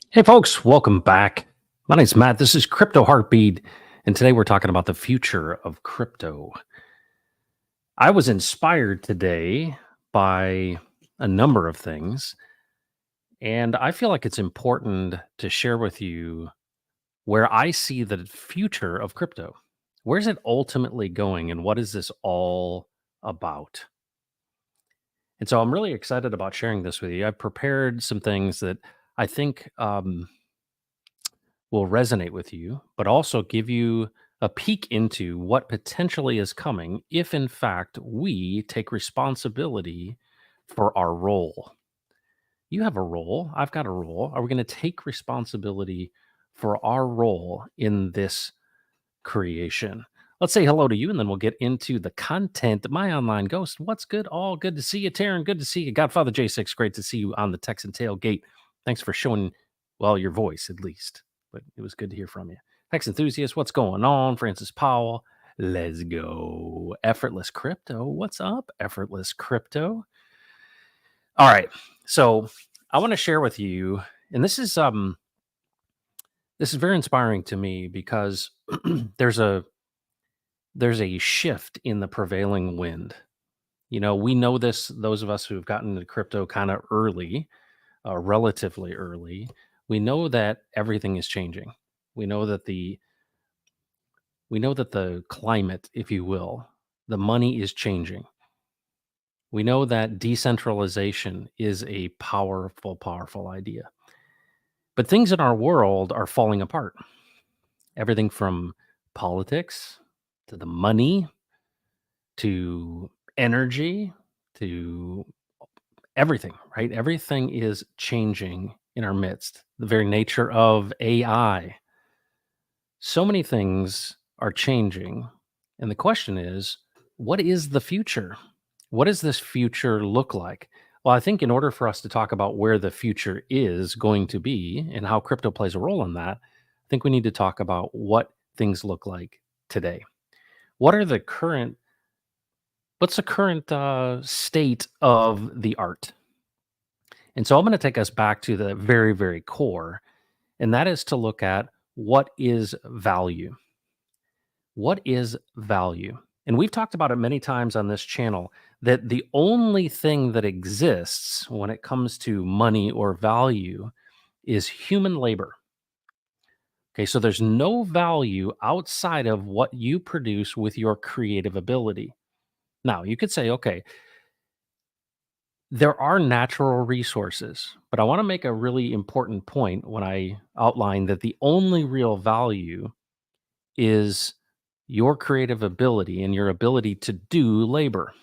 Hey, folks, welcome back. My name's Matt. This is Crypto Heartbeat, and today we're talking about the future of crypto. I was inspired today by a number of things, and I feel like it's important to share with you where I see the future of crypto. Where's it ultimately going, and what is this all about? And so I'm really excited about sharing this with you. I've prepared some things that I think will resonate with you, but also give you a peek into what potentially is coming if, in fact, we take responsibility for our role. You have a role, I've got a role. Are we going to take responsibility for our role in this creation? Let's say hello to you, and then we'll get into the content. My online ghost, what's good? All good to see you, Taryn. Good to see you, Godfather J6. Great to see you on the Texan Tailgate. Thanks for showing, well, your voice at least, but it was good to hear from you. Hex Enthusiast, what's going on? Francis Powell, let's go. Effortless Crypto, what's up? Effortless Crypto. All right, so I want to share with you, and this is very inspiring to me because there's a there's a shift in the prevailing wind. You know, we know this, those of us who've gotten into crypto kind of early, relatively early, we know that everything is changing. We know that the we know that the climate, if you will, the money is changing. We know that decentralization is a powerful, powerful idea. But things in our world are falling apart. Everything from politics to the money to energy to everything, right? Everything is changing in our midst. The very nature of AI. So many things are changing. And the question is, what is the future? What does this future look like? Well, I think in order for us to talk about where the future is going to be and how crypto plays a role in that, I think we need to talk about what things look like today. What are the current what's the current state of the art? And so I'm going to take us back to the very, very core, and that is to look at what is value. What is value? And we've talked about it many times on this channel that the only thing that exists when it comes to money or value is human labor. Okay, so there's no value outside of what you produce with your creative ability. Now, you could say, okay, there are natural resources, but I want to make a really important point when I outline that the only real value is your creative ability and your ability to do labor.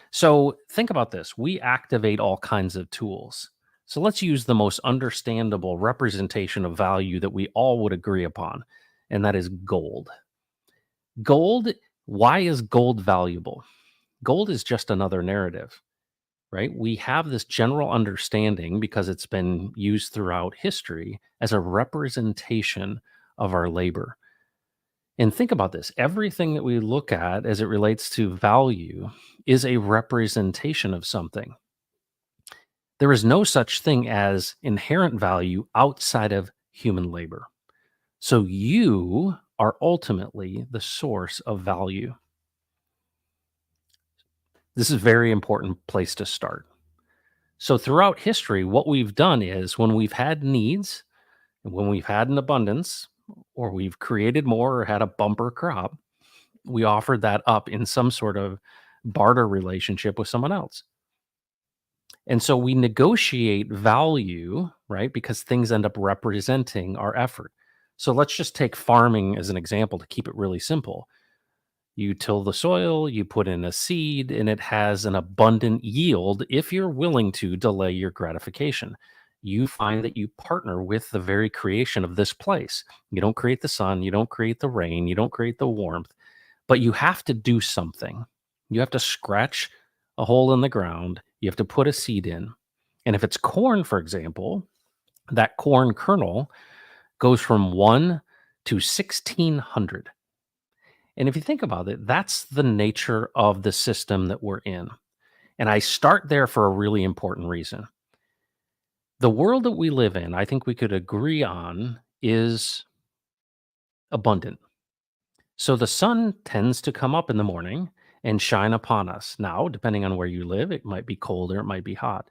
So think about this. We activate all kinds of tools. So let's use the most understandable representation of value that we all would agree upon, and that is gold. Gold, why is gold valuable? Gold is just another narrative, right? We have this general understanding because it's been used throughout history as a representation of our labor. And think about this, everything that we look at as it relates to value is a representation of something. There is no such thing as inherent value outside of human labor. So you are ultimately the source of value. This is a very important place to start. So throughout history, what we've done is when we've had needs and when we've had an abundance or we've created more or had a bumper crop, we offered that up in some sort of barter relationship with someone else. And so we negotiate value, right? Because things end up representing our effort. So let's just take farming as an example to keep it really simple. You till the soil, you put in a seed, and it has an abundant yield if you're willing to delay your gratification. You find that you partner with the very creation of this place. You don't create the sun, you don't create the rain, you don't create the warmth, but you have to do something. You have to scratch a hole in the ground, you have to put a seed in. And if it's corn, for example, that corn kernel goes from 1 to 1600. And if you think about it, that's the nature of the system that we're in. And I start there for a really important reason. The world that we live in, I think we could agree on, is abundant. So the sun tends to come up in the morning and shine upon us. Now, depending on where you live, it might be cold or it might be hot.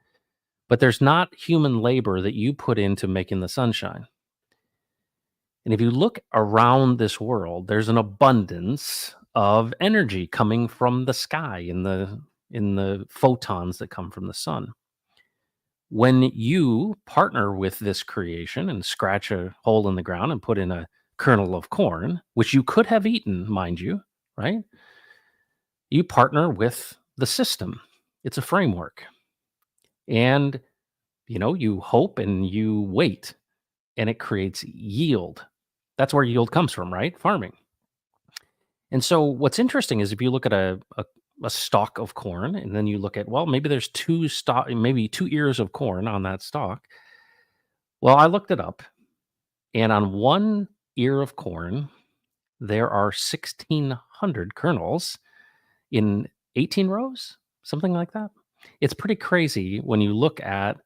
But there's not human labor that you put into making the sunshine. And if you look around this world, there's an abundance of energy coming from the sky in the photons that come from the sun. When you partner with this creation and scratch a hole in the ground and put in a kernel of corn, which you could have eaten, mind you, right? You partner with the system. It's a framework. And you hope and you wait and it creates yield. That's where yield comes from, right? Farming. And so what's interesting is if you look at a stalk of corn and then you look at, well, maybe there's maybe 2 ears of corn on that stalk. Well, I looked it up, and on one ear of corn, there are 1,600 kernels in 18 rows, something like that. It's pretty crazy when you look at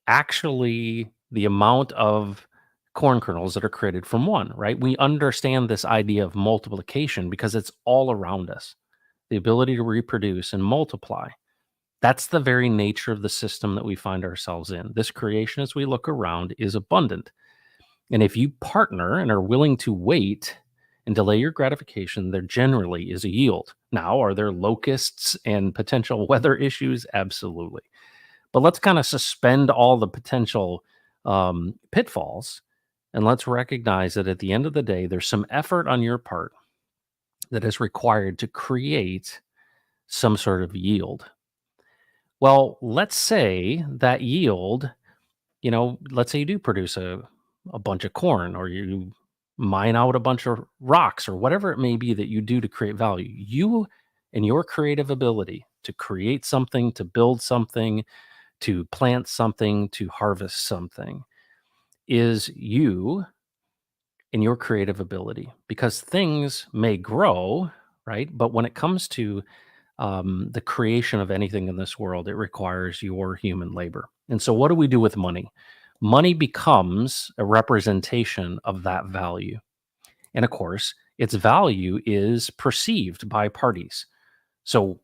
actually the amount of corn kernels that are created from one, right? We understand this idea of multiplication because it's all around us. The ability to reproduce and multiply. That's the very nature of the system that we find ourselves in. This creation, as we look around, is abundant. And if you partner and are willing to wait and delay your gratification, there generally is a yield. Now, are there locusts and potential weather issues? Absolutely. But let's kind of suspend all the potential pitfalls and let's recognize that at the end of the day, there's some effort on your part that is required to create some sort of yield. Well, let's say that yield, let's say you do produce a bunch of corn or you mine out a bunch of rocks or whatever it may be that you do to create value. You and your creative ability to create something, to build something, to plant something, to harvest something is you and your creative ability because things may grow, right? But when it comes to the creation of anything in this world, it requires your human labor. And so, what do we do with money? Money becomes a representation of that value. And of course, its value is perceived by parties. So,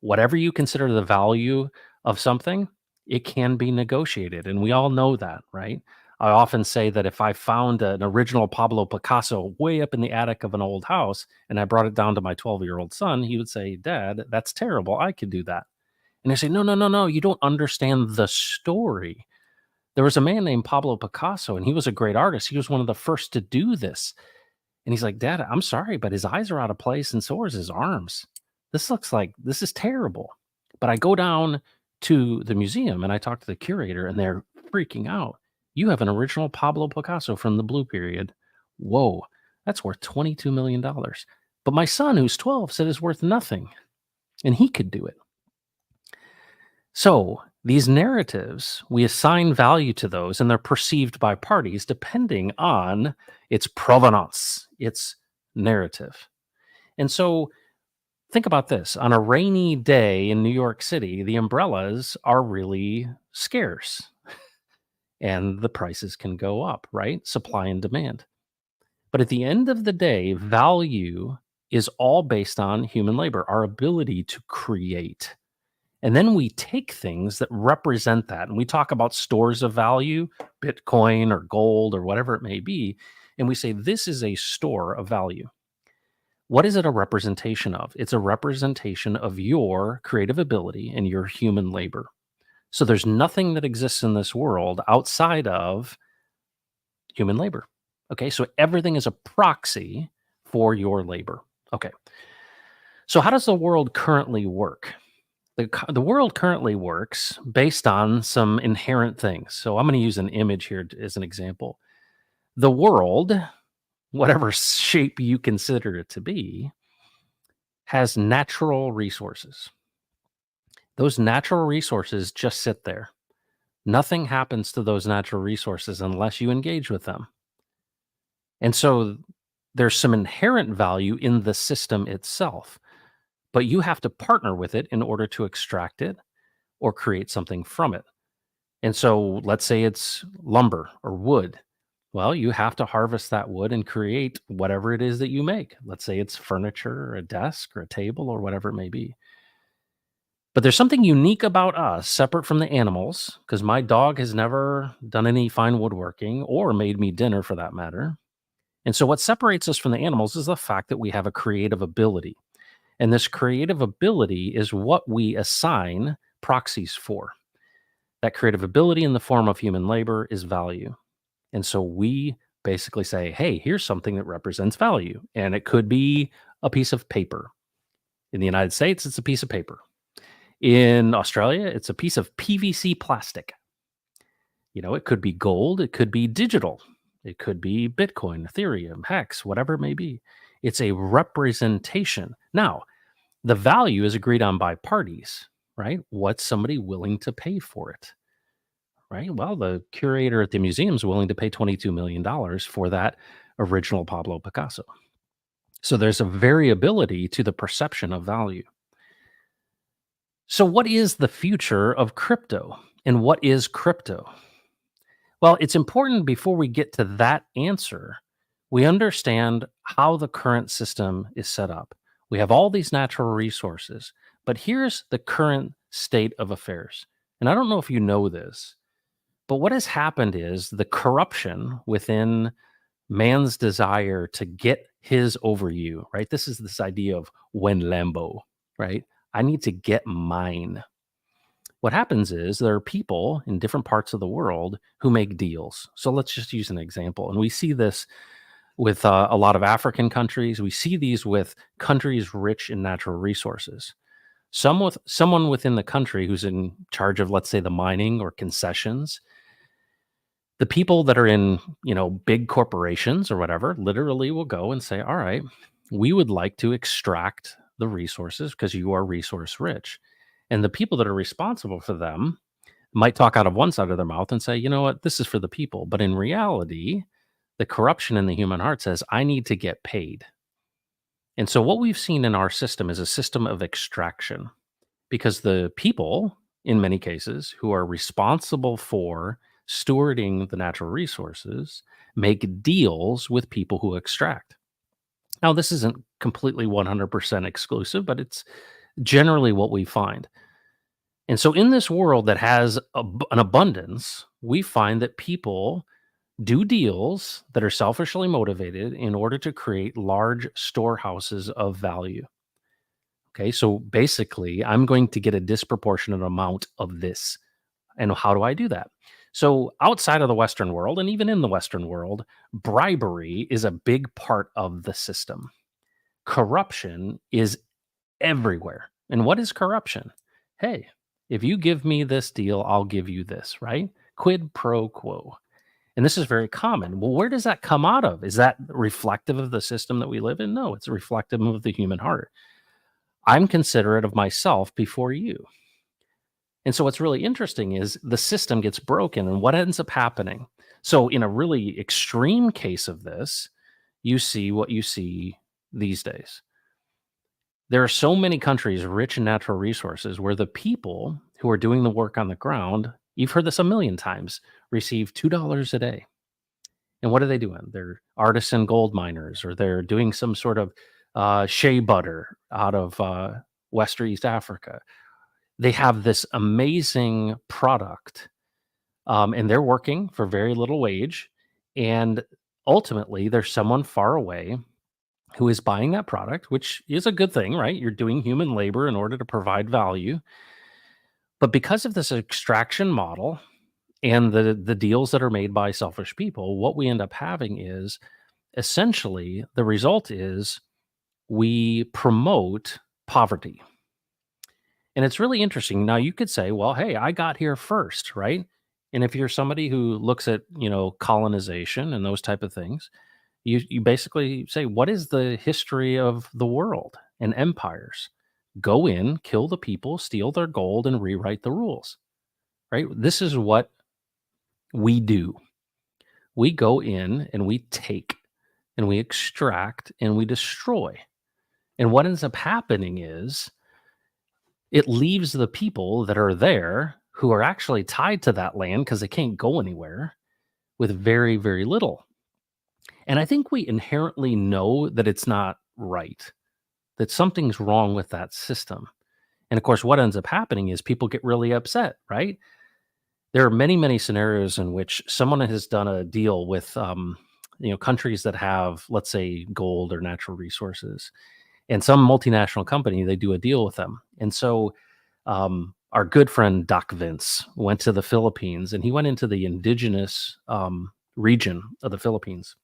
whatever you consider the value of something, it can be negotiated. And we all know that, right? I often say that if I found an original Pablo Picasso way up in the attic of an old house and I brought it down to my 12-year-old son, he would say, "Dad, that's terrible. I could do that." And I say, "No, no, no, no. You don't understand the story. There was a man named Pablo Picasso, and he was a great artist. He was one of the first to do this." And he's like, "Dad, I'm sorry, but his eyes are out of place, and so is his arms. This is terrible." But I go down to the museum and I talk to the curator, and they're freaking out. "You have an original Pablo Picasso from the Blue Period. Whoa, that's worth $22 million. But my son, who's 12, said it's worth nothing, and he could do it." So these narratives, we assign value to those, and they're perceived by parties depending on its provenance, its narrative. And so think about this. On a rainy day in New York City, the umbrellas are really scarce and the prices can go up, right? Supply and demand. But at the end of the day, value is all based on human labor, our ability to create. And then we take things that represent that. And we talk about stores of value, Bitcoin or gold or whatever it may be. And we say, this is a store of value. What is it a representation of? It's a representation of your creative ability and your human labor. So there's nothing that exists in this world outside of human labor. Okay. So everything is a proxy for your labor. Okay. So how does the world currently work? The world currently works based on some inherent things. So I'm going to use an image here as an example. The world, whatever shape you consider it to be, has natural resources. Those natural resources just sit there. Nothing happens to those natural resources unless you engage with them. And so there's some inherent value in the system itself, but you have to partner with it in order to extract it or create something from it. And so let's say it's lumber or wood. Well, you have to harvest that wood and create whatever it is that you make. Let's say it's furniture or a desk or a table or whatever it may be. But there's something unique about us, separate from the animals, because my dog has never done any fine woodworking or made me dinner for that matter. And so, what separates us from the animals is the fact that we have a creative ability. And this creative ability is what we assign proxies for. That creative ability in the form of human labor is value. And so, we basically say, hey, here's something that represents value. And it could be a piece of paper. In the United States, it's a piece of paper. In Australia, it's a piece of PVC plastic. It could be gold, it could be digital, it could be Bitcoin, Ethereum, Hex, whatever it may be. It's a representation. Now, the value is agreed on by parties, right? What's somebody willing to pay for it, right? Well, the curator at the museum is willing to pay $22 million for that original Pablo Picasso. So there's a variability to the perception of value. So, what is the future of crypto and what is crypto? Well, it's important before we get to that answer, we understand how the current system is set up. We have all these natural resources, but here's the current state of affairs. And I don't know if you know this, but what has happened is the corruption within man's desire to get his over you, right? This is this idea of when Lambo, right? I need to get mine. What happens is there are people in different parts of the world who make deals. So let's just use an example. And we see this with a lot of African countries. We see these with countries rich in natural resources. Someone within the country who's in charge of, let's say, the mining or concessions, the people that are in, big corporations or whatever, literally will go and say, all right, we would like to extract the resources because you are resource rich. And the people that are responsible for them might talk out of one side of their mouth and say, you know what, this is for the people. But in reality, the corruption in the human heart says, I need to get paid. And so what we've seen in our system is a system of extraction because the people, in many cases, who are responsible for stewarding the natural resources make deals with people who extract. Now, this isn't completely 100% exclusive, but it's generally what we find. And so, in this world that has an abundance, we find that people do deals that are selfishly motivated in order to create large storehouses of value. Okay, so basically, I'm going to get a disproportionate amount of this. And how do I do that? So, outside of the Western world, and even in the Western world, bribery is a big part of the system. Corruption is everywhere. And what is corruption? Hey, if you give me this deal, I'll give you this, right? Quid pro quo. And this is very common. Well, where does that come out of? Is that reflective of the system that we live in? No, it's reflective of the human heart. I'm considerate of myself before you. And so what's really interesting is the system gets broken and what ends up happening. So in a really extreme case of this, you see what you see these days. There are so many countries rich in natural resources where the people who are doing the work on the ground, you've heard this a million times, receive $2 a day. And what are they doing? They're artisan gold miners, or they're doing some sort of shea butter out of West or East Africa. They have this amazing product, and they're working for very little wage. And ultimately, there's someone far away who is buying that product, which is a good thing, right? You're doing human labor in order to provide value. But because of this extraction model and the deals that are made by selfish people, what we end up having is essentially the result is we promote poverty. And it's really interesting. Now you could say, well, hey, I got here first, right? And if you're somebody who looks at, colonization and those type of things, you basically say, what is the history of the world and empires? Go in, kill the people, steal their gold, and rewrite the rules. Right? This is what we do. We go in and we take and we extract and we destroy. And what ends up happening is it leaves the people that are there who are actually tied to that land because they can't go anywhere with very, very little. And I think we inherently know that it's not right, that something's wrong with that system. And of course, what ends up happening is people get really upset, right? There are many, many scenarios in which someone has done a deal with, countries that have, let's say, gold or natural resources, and some multinational company, they do a deal with them. And so, our good friend Doc Vince went to the Philippines, and he went into the indigenous region of the Philippines,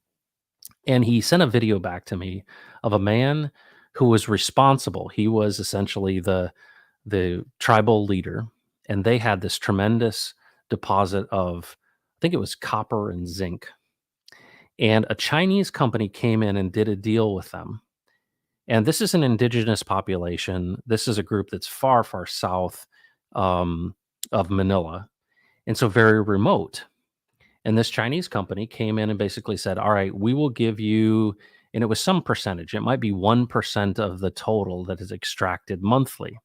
and he sent a video back to me of a man who was responsible. He was essentially the tribal leader, and they had this tremendous deposit of, I think it was copper and zinc. And a Chinese company came in and did a deal with them. And this is an indigenous population. This is a group that's far, far south of Manila, and so very remote. And this Chinese company came in and basically said, all right, we will give you, and it was some percentage, it might be 1% of the total that is extracted monthly.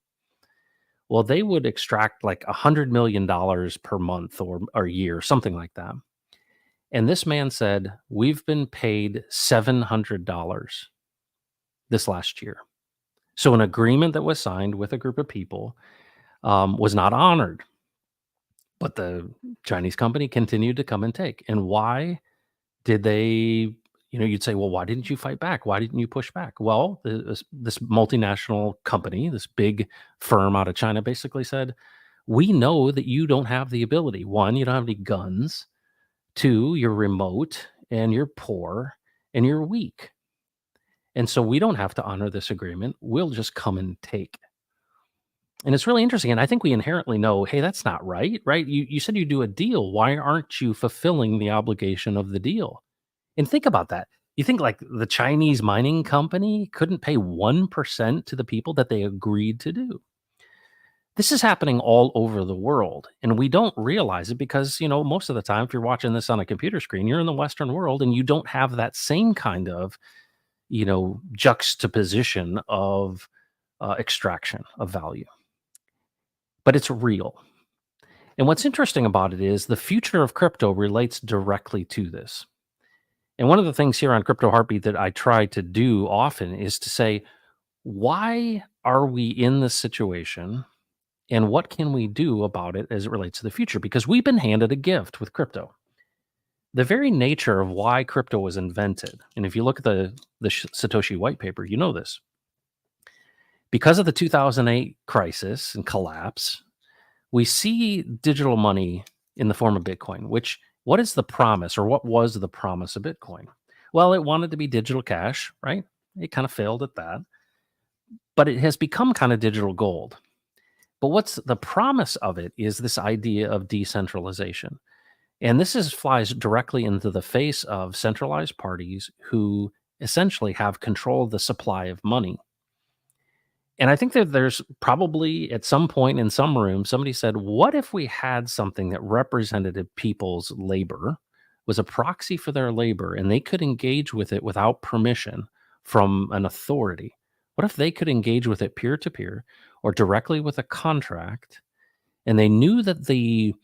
Well, they would extract like $100 million per month or year, something like that. And this man said, we've been paid $700 this last year. So an agreement that was signed with a group of people was not honored. But the Chinese company continued to come and take. And why did they, you'd say, well, why didn't you fight back? Why didn't you push back? Well, this multinational company, this big firm out of China basically said, we know that you don't have the ability. One, you don't have any guns. Two, you're remote and you're poor and you're weak. And so we don't have to honor this agreement. We'll just come and take. And it's really interesting. And I think we inherently know, hey, that's not right, right? You said you do a deal. Why aren't you fulfilling the obligation of the deal? And think about that. You think like the Chinese mining company couldn't pay 1% to the people that they agreed to do. This is happening all over the world, and we don't realize it because, most of the time, if you're watching this on a computer screen, you're in the Western world and you don't have that same kind of, juxtaposition of extraction of value. But it's real. And what's interesting about it is the future of crypto relates directly to this. And one of the things here on Crypto Heartbeat that I try to do often is to say, why are we in this situation? And what can we do about it as it relates to the future? Because we've been handed a gift with crypto. The very nature of why crypto was invented, and if you look at the Satoshi white paper, you know this. Because of the 2008 crisis and collapse, we see digital money in the form of Bitcoin, which what is the promise or what was the promise of Bitcoin? Well, it wanted to be digital cash, right? It kind of failed at that, but it has become kind of digital gold. But what's the promise of it is this idea of decentralization. And this flies directly into the face of centralized parties who essentially have control of the supply of money. And I think that there's probably at some point in some room, somebody said, what if we had something that represented people's labor, was a proxy for their labor, and they could engage with it without permission from an authority? What if they could engage with it peer to peer or directly with a contract, and they knew that the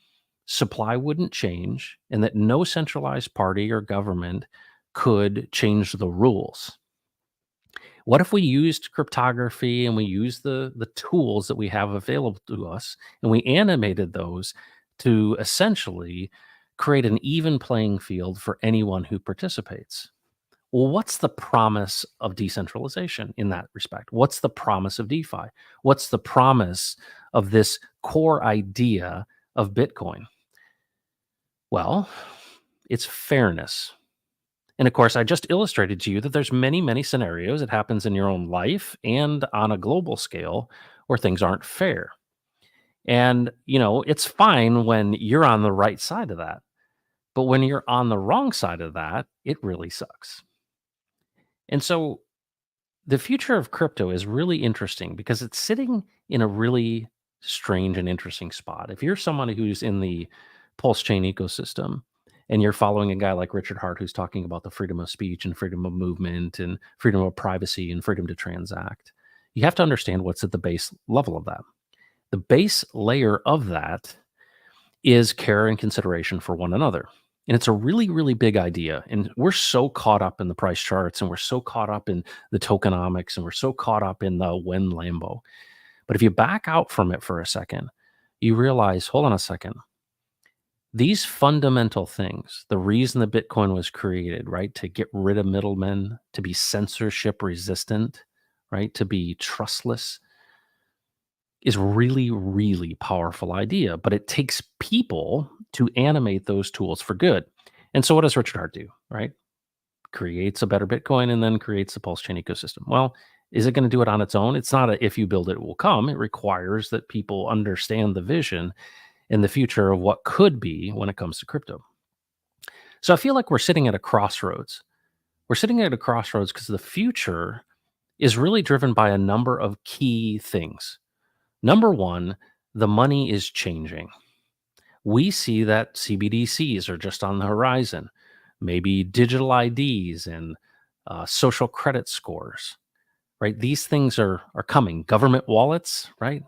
supply wouldn't change and that no centralized party or government could change the rules? What if we used cryptography and we used the tools that we have available to us and we animated those to essentially create an even playing field for anyone who participates? Well, what's the promise of decentralization in that respect? What's the promise of DeFi? What's the promise of this core idea of Bitcoin? Well, it's fairness. And of course, I just illustrated to you that there's many, many scenarios. It happens in your own life and on a global scale where things aren't fair. And, it's fine when you're on the right side of that. But when you're on the wrong side of that, it really sucks. And so the future of crypto is really interesting because it's sitting in a really strange and interesting spot. If you're someone who's in the Pulse Chain ecosystem, and you're following a guy like Richard Hart, who's talking about the freedom of speech and freedom of movement and freedom of privacy and freedom to transact, you have to understand what's at the base level of that. The base layer of that is care and consideration for one another. And it's a really, really big idea. And we're so caught up in the price charts and we're so caught up in the tokenomics and we're so caught up in the when Lambo. But if you back out from it for a second, you realize, hold on a second, these fundamental things, the reason that Bitcoin was created, right? To get rid of middlemen, to be censorship resistant, right? To be trustless is really, really powerful idea, but it takes people to animate those tools for good. And so what does Richard Hart do, right? Creates a better Bitcoin and then creates the pulse chain ecosystem. Well, is it going to do it on its own? It's not a if you build it, it will come. It requires that people understand the vision and the future of what could be when it comes to crypto. So I feel like we're sitting at a crossroads. We're sitting at a crossroads because the future is really driven by a number of key things. Number one, the money is changing. We see that CBDCs are just on the horizon, maybe digital IDs and social credit scores, right? These things are coming. Government wallets, right?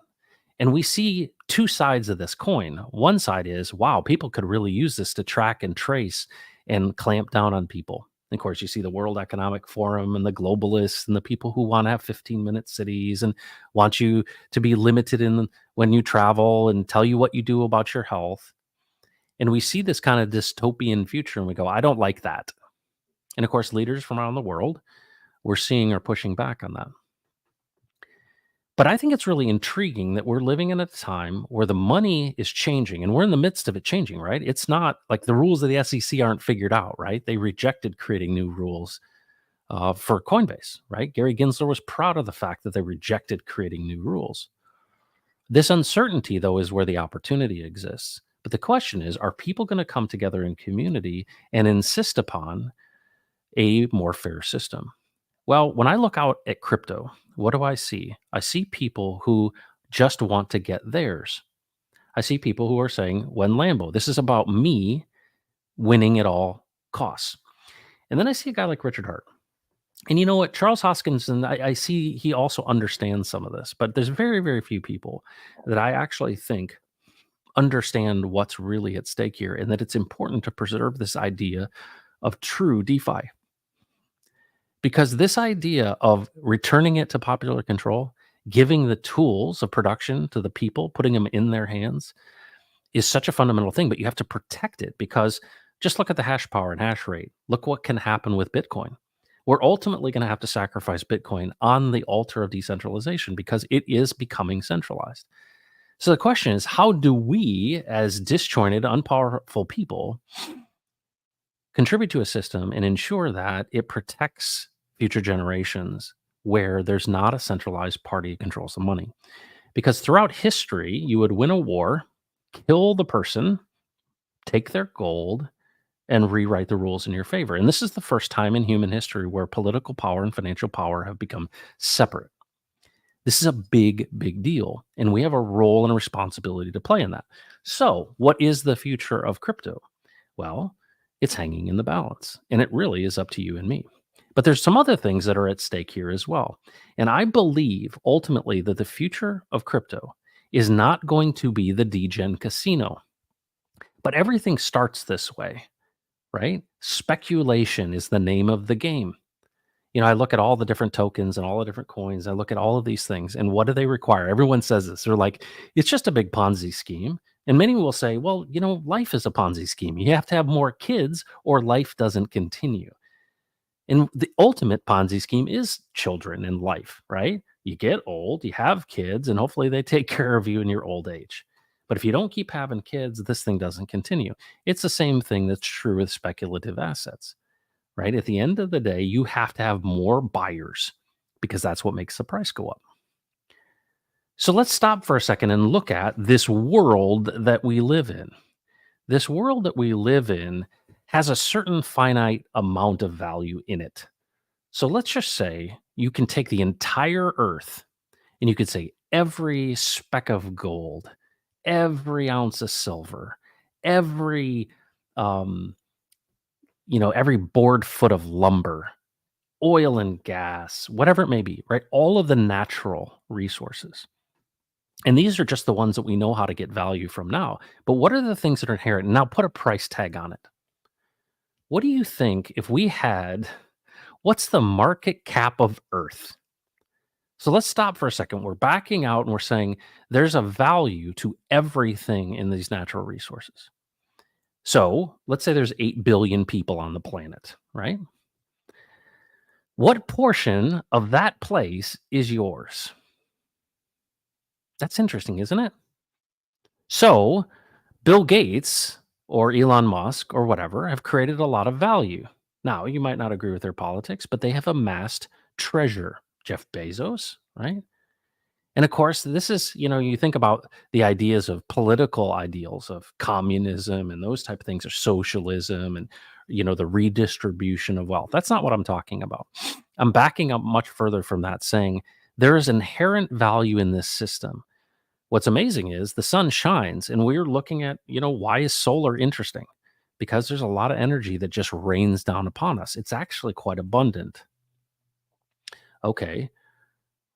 And we see two sides of this coin. One side is, wow, people could really use this to track and trace and clamp down on people. Of course, you see the World Economic Forum and the globalists and the people who want to have 15-minute cities and want you to be limited in when you travel and tell you what you do about your health. And we see this kind of dystopian future and we go, I don't like that. And of course, leaders from around the world we're seeing are pushing back on that. But I think it's really intriguing that we're living in a time where the money is changing and we're in the midst of it changing, right? It's not like the rules of the SEC aren't figured out, right? They rejected creating new rules for Coinbase, right? Gary Gensler was proud of the fact that they rejected creating new rules. This uncertainty, though, is where the opportunity exists. But the question is, are people going to come together in community and insist upon a more fair system? Well, when I look out at crypto, what do I see? I see people who just want to get theirs. I see people who are saying, when Lambo, this is about me winning at all costs. And then I see a guy like Richard Hart. And you know what? Charles Hoskinson, I see he also understands some of this, but there's very, very few people that I actually think understand what's really at stake here and that it's important to preserve this idea of true DeFi. Because this idea of returning it to popular control, giving the tools of production to the people, putting them in their hands is such a fundamental thing, but you have to protect it because just look at the hash power and hash rate. Look what can happen with Bitcoin. We're ultimately going to have to sacrifice Bitcoin on the altar of decentralization because it is becoming centralized. So the question is, how do we, as disjointed, unpowerful people, contribute to a system and ensure that it protects future generations where there's not a centralized party that controls the money? Because throughout history, you would win a war, kill the person, take their gold, and rewrite the rules in your favor. And this is the first time in human history where political power and financial power have become separate. This is a big, big deal. And we have a role and a responsibility to play in that. So, what is the future of crypto? Well, it's hanging in the balance. And it really is up to you and me. But there's some other things that are at stake here as well. And I believe ultimately that the future of crypto is not going to be the degen casino. But everything starts this way, right? Speculation is the name of the game. You know, I look at all the different tokens and all the different coins. I look at all of these things and what do they require? Everyone says this. They're like, it's just a big Ponzi scheme. And many will say, well, you know, life is a Ponzi scheme. You have to have more kids or life doesn't continue. And the ultimate Ponzi scheme is children and life, right? You get old, you have kids, and hopefully they take care of you in your old age. But if you don't keep having kids, this thing doesn't continue. It's the same thing that's true with speculative assets, right? At the end of the day, you have to have more buyers because that's what makes the price go up. So let's stop for a second and look at this world that we live in. This world that we live in has a certain finite amount of value in it. So let's just say you can take the entire earth and you could say every speck of gold, every ounce of silver, every every board foot of lumber, oil and gas, whatever it may be, right? All of the natural resources. And these are just the ones that we know how to get value from now. But what are the things that are inherent? Now put a price tag on it. What do you think if we had what's the market cap of Earth? So let's stop for a second. We're backing out and we're saying there's a value to everything in these natural resources. So let's say there's 8 billion people on the planet, right? What portion of that place is yours? That's interesting, isn't it? So Bill Gates or Elon Musk or whatever have created a lot of value. Now, you might not agree with their politics, but they have amassed treasure. Jeff Bezos, right? And of course, this is, you think about the ideas of political ideals of communism and those type of things, or socialism and, the redistribution of wealth. That's not what I'm talking about. I'm backing up much further from that, saying there is inherent value in this system. What's amazing is the sun shines, and we're looking at, why is solar interesting? Because there's a lot of energy that just rains down upon us. It's actually quite abundant. Okay.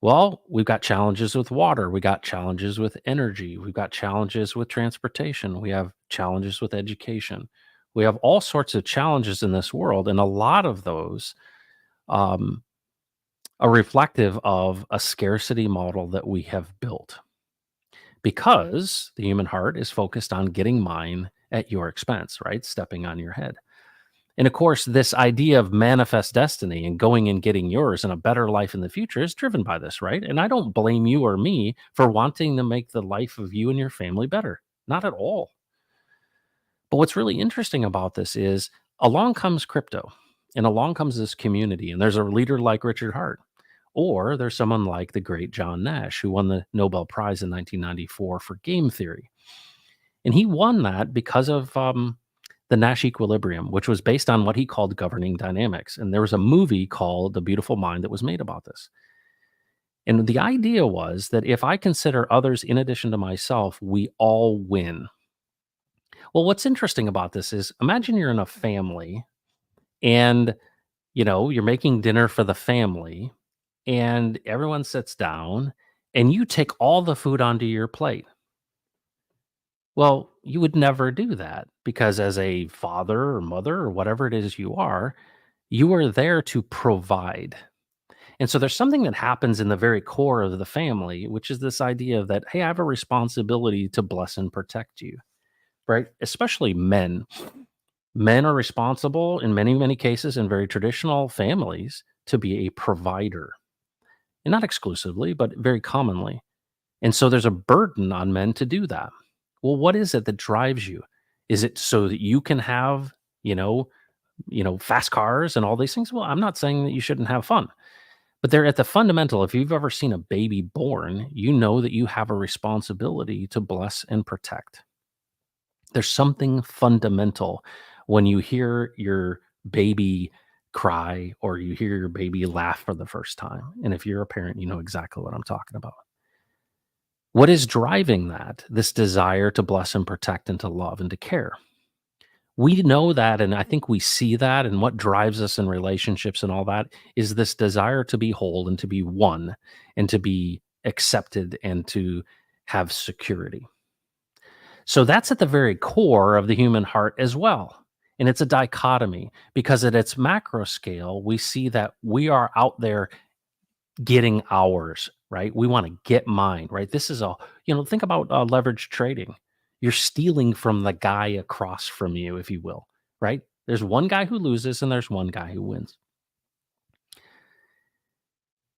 Well, we've got challenges with water. We got challenges with energy. We've got challenges with transportation. We have challenges with education. We have all sorts of challenges in this world. And a lot of those um, are reflective of a scarcity model that we have built because the human heart is focused on getting mine at your expense, right? Stepping on your head. And of course, this idea of manifest destiny and going and getting yours and a better life in the future is driven by this, right? And I don't blame you or me for wanting to make the life of you and your family better. Not at all. But what's really interesting about this is along comes crypto and along comes this community, and there's a leader like Richard Hart, or there's someone like the great John Nash, who won the Nobel Prize in 1994 for game theory. And he won that because of the Nash equilibrium, which was based on what he called governing dynamics. And there was a movie called The Beautiful Mind that was made about this. And the idea was that if I consider others in addition to myself, we all win. Well, what's interesting about this is imagine you're in a family and you're making dinner for the family and everyone sits down and you take all the food onto your plate. Well, you would never do that because as a father or mother or whatever it is you are there to provide. And so there's something that happens in the very core of the family, which is this idea of that, hey, I have a responsibility to bless and protect you, right? Especially men. Men are responsible in many, many cases in very traditional families to be a provider. And not exclusively, but very commonly. And so there's a burden on men to do that. Well, what is it that drives you? Is it so that you can have, fast cars and all these things? Well, I'm not saying that you shouldn't have fun, but they're at the fundamental. If you've ever seen a baby born, you know that you have a responsibility to bless and protect. There's something fundamental when you hear your baby cry or you hear your baby laugh for the first time. And if you're a parent, you know exactly what I'm talking about. What is driving that? This desire to bless and protect and to love and to care. We know that, and I think we see that, and what drives us in relationships and all that is this desire to be whole and to be one and to be accepted and to have security. So that's at the very core of the human heart as well. And it's a dichotomy because at its macro scale, we see that we are out there getting ours, right? We want to get mine, right? This is think about leverage trading. You're stealing from the guy across from you, if you will, right? There's one guy who loses and there's one guy who wins.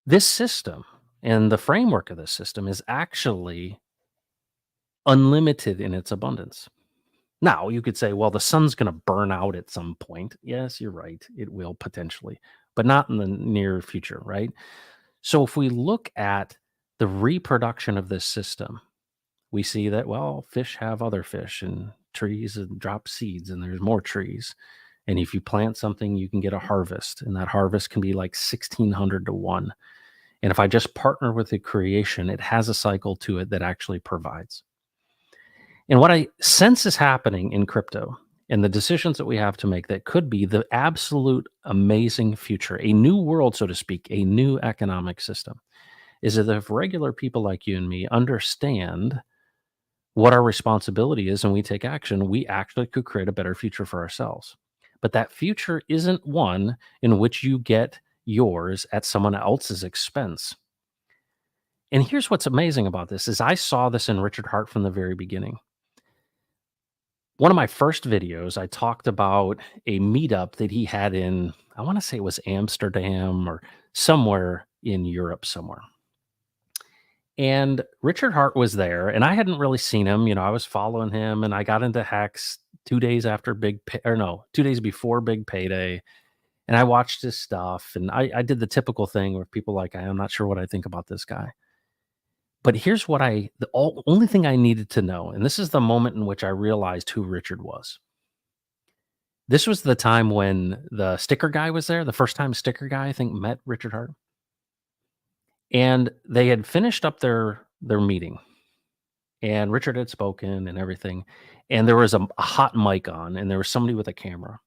This system and the framework of this system is actually unlimited in its abundance. Now, you could say, well, the sun's going to burn out at some point. Yes, you're right. It will potentially, but not in the near future, right? So if we look at the reproduction of this system, we see that, well, fish have other fish and trees and drop seeds and there's more trees. And if you plant something, you can get a harvest, and that harvest can be like 1600 to 1. And if I just partner with the creation, it has a cycle to it that actually provides. And what I sense is happening in crypto and the decisions that we have to make that could be the absolute amazing future, a new world, so to speak, a new economic system, is that if regular people like you and me understand what our responsibility is and we take action, we actually could create a better future for ourselves. But that future isn't one in which you get yours at someone else's expense. And here's what's amazing about this is I saw this in Richard Hart from the very beginning. One of my first videos, I talked about a meetup that he had in, I want to say it was Amsterdam or somewhere in Europe somewhere. And Richard Hart was there, and I hadn't really seen him. I was following him, and I got into Hex 2 days after or no, 2 days before Big Payday, and I watched his stuff, and I did the typical thing where people like, I'm not sure what I think about this guy. But here's what only thing I needed to know, and this is the moment in which I realized who Richard was. This was the time when the sticker guy was there, the first time sticker guy, I think, met Richard Hart. And they had finished up their meeting, and Richard had spoken and everything, and there was a hot mic on, and there was somebody with a camera.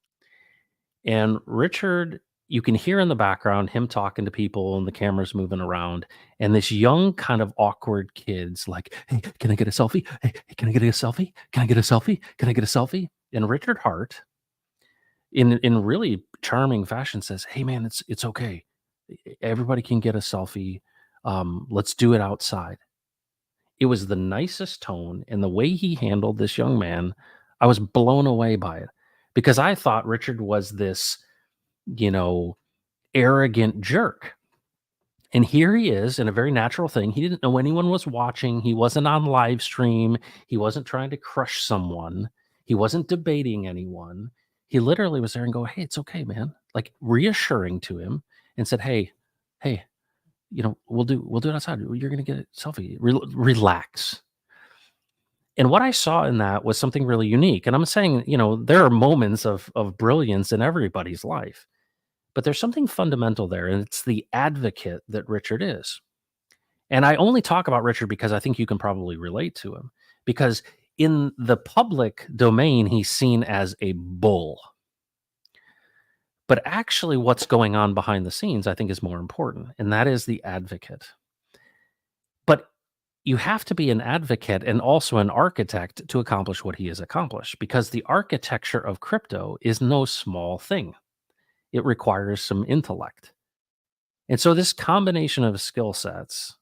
And Richard, you can hear in the background him talking to people, and the camera's moving around, and this young, kind of awkward kid's like, "Hey, can I get a selfie? Hey, can I get a selfie? Can I get a selfie? Can I get a selfie?" And Richard Hart, in really charming fashion, says, "Hey, man, it's okay. Everybody can get a selfie. Let's do it outside." It was the nicest tone, and the way he handled this young man, I was blown away by it, because I thought Richard was this, you know, arrogant jerk. And here he is in a very natural thing. He didn't know anyone was watching. He wasn't on live stream. He wasn't trying to crush someone. He wasn't debating anyone. He literally was there and go, "Hey, it's okay, man." Like reassuring to him, and said, "Hey, we'll do it outside. You're gonna get a selfie. Relax." And what I saw in that was something really unique. And I'm saying, there are moments of brilliance in everybody's life, but there's something fundamental there, and it's the advocate that Richard is. And I only talk about Richard because I think you can probably relate to him. Because in the public domain, he's seen as a bull. But actually, what's going on behind the scenes, I think, is more important, and that is the advocate. But you have to be an advocate and also an architect to accomplish what he has accomplished, because the architecture of crypto is no small thing. It requires some intellect. And so, this combination of skill sets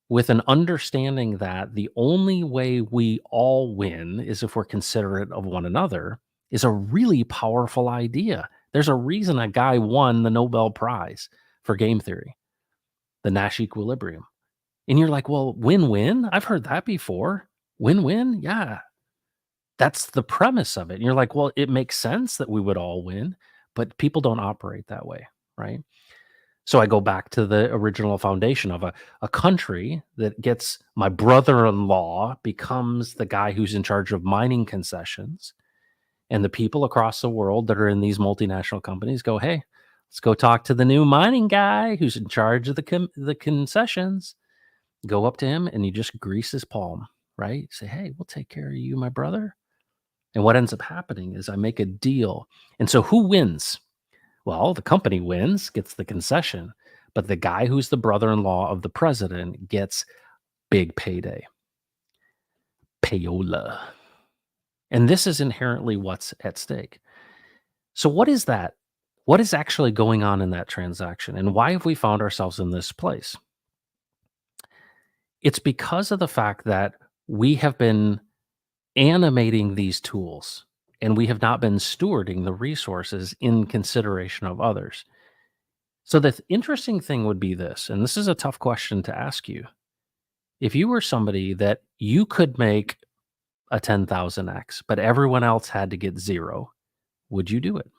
with an understanding that the only way we all win is if we're considerate of one another is a really powerful idea. There's a reason a guy won the Nobel Prize for game theory, the Nash equilibrium. And you're like, well, win-win? I've heard that before. Win-win? Yeah. That's the premise of it. And you're like, well, it makes sense that we would all win, but people don't operate that way, right? So I go back to the original foundation of a country that gets my brother-in-law becomes the guy who's in charge of mining concessions. And the people across the world that are in these multinational companies go, hey, let's go talk to the new mining guy who's in charge of the concessions. Go up to him and you just grease his palm, right? Say, hey, we'll take care of you, my brother. And what ends up happening is I make a deal. And so who wins? Well, the company wins, gets the concession, but the guy who's the brother-in-law of the president gets big payday. Payola. And this is inherently what's at stake. So what is that? What is actually going on in that transaction? And why have we found ourselves in this place? It's because of the fact that we have been animating these tools and we have not been stewarding the resources in consideration of others. So the interesting thing would be this, and this is a tough question to ask you. If you were somebody that you could make a 10,000x, but everyone else had to get zero, would you do it?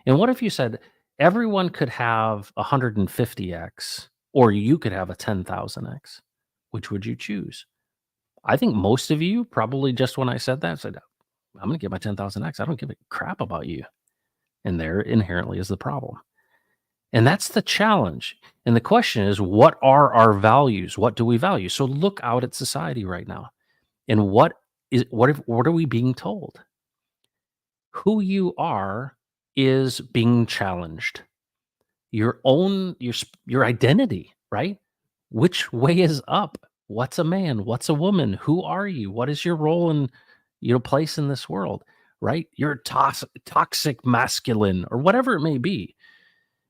And what if you said everyone could have 150x, or you could have a 10,000x? Which would you choose? I think most of you probably just when I said that said, I'm going to get my 10,000x. I don't give a crap about you. And there inherently is the problem. And that's the challenge. And the question is, what are our values? What do we value? So look out at society right now. And what are we being told? Who you are is being challenged. Your identity, right? Which way is up? What's a man? What's a woman? Who are you? What is your role and place in this world? Right? You're toxic masculine or whatever it may be.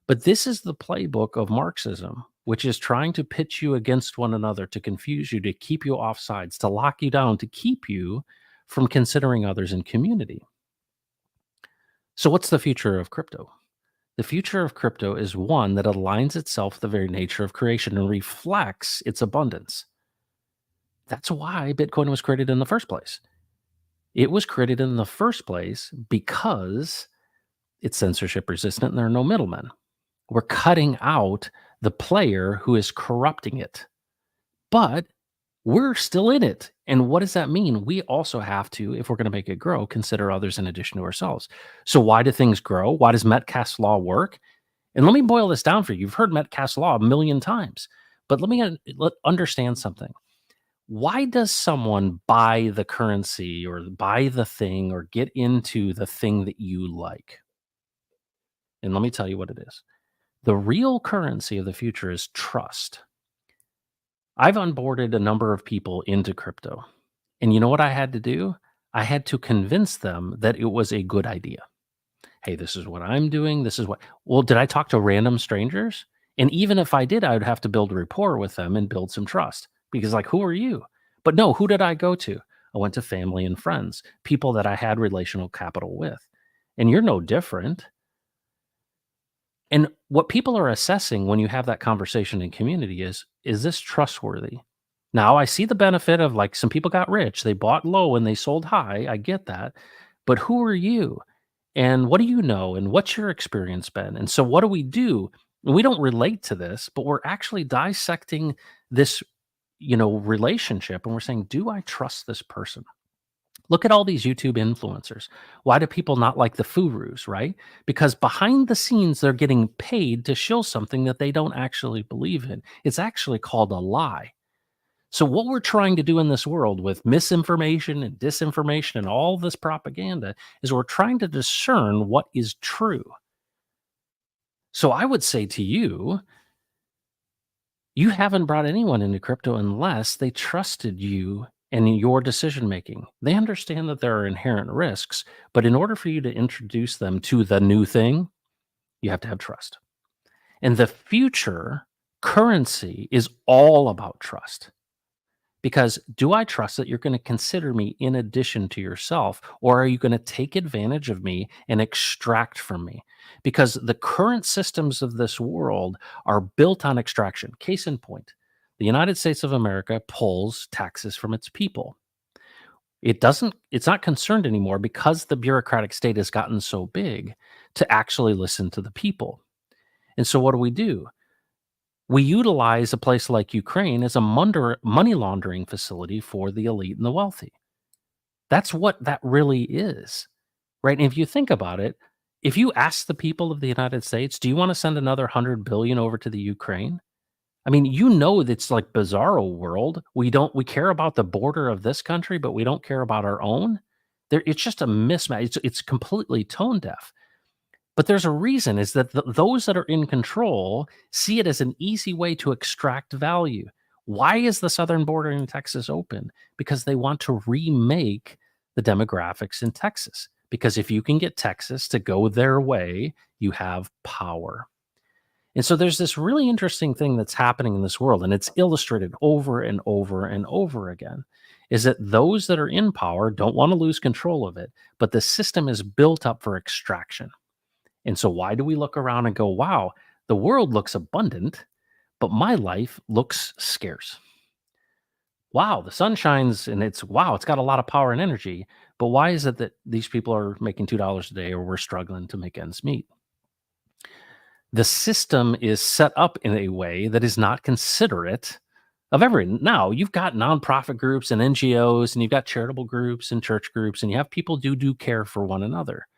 But this is the playbook of Marxism, which is trying to pitch you against one another, to confuse you, to keep you off sides, to lock you down, to keep you from considering others in community. So, what's the future of crypto? The future of crypto is one that aligns itself with the very nature of creation and reflects its abundance. That's why Bitcoin was created in the first place. It was created in the first place because it's censorship resistant and there are no middlemen. We're cutting out the player who is corrupting it. But we're still in it. And what does that mean? We also have to, if we're going to make it grow, consider others in addition to ourselves. So why do things grow? Why does Metcalfe's law work? And let me boil this down for you. You've heard Metcalfe's law a million times, but let me understand something. Why does someone buy the currency or buy the thing or get into the thing that you like? And let me tell you what it is. The real currency of the future is trust. I've onboarded a number of people into crypto. And you know what I had to do? I had to convince them that it was a good idea. Hey, this is what I'm doing. This is what. Well, did I talk to random strangers? And even if I did, I would have to build a rapport with them and build some trust because, like, who are you? But no, who did I go to? I went to family and friends, people that I had relational capital with. And you're no different. And what people are assessing when you have that conversation in community is this trustworthy? Now, I see the benefit of, like, some people got rich. They bought low and they sold high. I get that. But who are you? And what do you know? And what's your experience been? And so what do we do? We don't relate to this, but we're actually dissecting this, relationship. And we're saying, do I trust this person? Look at all these YouTube influencers. Why do people not like the Furus, right? Because behind the scenes, they're getting paid to show something that they don't actually believe in. It's actually called a lie. So, what we're trying to do in this world with misinformation and disinformation and all this propaganda is we're trying to discern what is true. So, I would say to you, you haven't brought anyone into crypto unless they trusted you and your decision making. They understand that there are inherent risks, but in order for you to introduce them to the new thing, you have to have trust. And the future currency is all about trust. Because do I trust that you're going to consider me in addition to yourself, or are you going to take advantage of me and extract from me? Because the current systems of this world are built on extraction. Case in point, the United States of America pulls taxes from its people. It's not concerned anymore because the bureaucratic state has gotten so big to actually listen to the people. And so what do? We utilize a place like Ukraine as a money laundering facility for the elite and the wealthy. That's what that really is, right? And if you think about it, if you ask the people of the United States, do you want to send another 100 billion over to the Ukraine? I mean, it's like bizarro world. We care about the border of this country, but we don't care about our own. It's just a mismatch. It's completely tone deaf. But there's a reason is that those that are in control see it as an easy way to extract value. Why is the southern border in Texas open? Because they want to remake the demographics in Texas. Because if you can get Texas to go their way, you have power. And so there's this really interesting thing that's happening in this world, and it's illustrated over and over and over again, is that those that are in power don't want to lose control of it, but the system is built up for extraction. And so why do we look around and go, wow, the world looks abundant, but my life looks scarce? Wow, the sun shines and it's got a lot of power and energy, but why is it that these people are making $2 a day or we're struggling to make ends meet? The system is set up in a way that is not considerate of everyone. Now, you've got nonprofit groups and NGOs, and you've got charitable groups and church groups, and you have people do care for one another.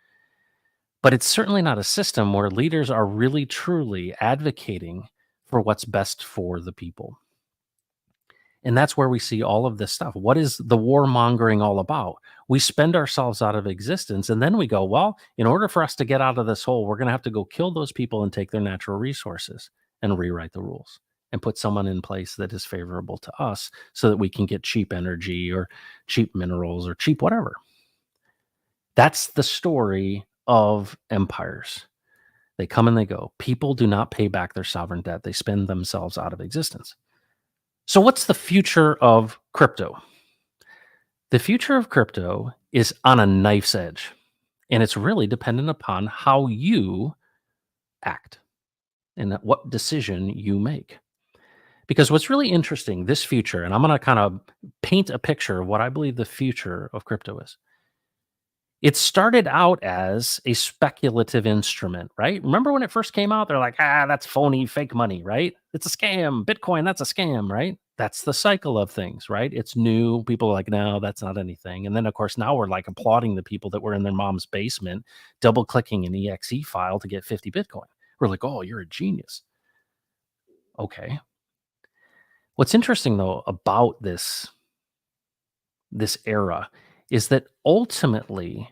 But it's certainly not a system where leaders are really truly advocating for what's best for the people. And that's where we see all of this stuff. What is the warmongering all about? We spend ourselves out of existence, and then we go, well, in order for us to get out of this hole, we're going to have to go kill those people and take their natural resources and rewrite the rules. and put someone in place that is favorable to us so that we can get cheap energy or cheap minerals or cheap whatever. That's the story of empires. They come and they go. People do not pay back their sovereign debt, they spend themselves out of existence. So, what's the future of crypto? The future of crypto is on a knife's edge, and it's really dependent upon how you act and what decision you make. Because what's really interesting, this future, and I'm going to kind of paint a picture of what I believe the future of crypto is. It started out as a speculative instrument, right? Remember when it first came out? They're like, that's phony, fake money, right? It's a scam. Bitcoin, that's a scam, right? That's the cycle of things, right? It's new. People are like, no, that's not anything. And then, of course, now we're like applauding the people that were in their mom's basement, double clicking an exe file to get 50 Bitcoin. We're like, oh, you're a genius. Okay. What's interesting, though, about this era is that ultimately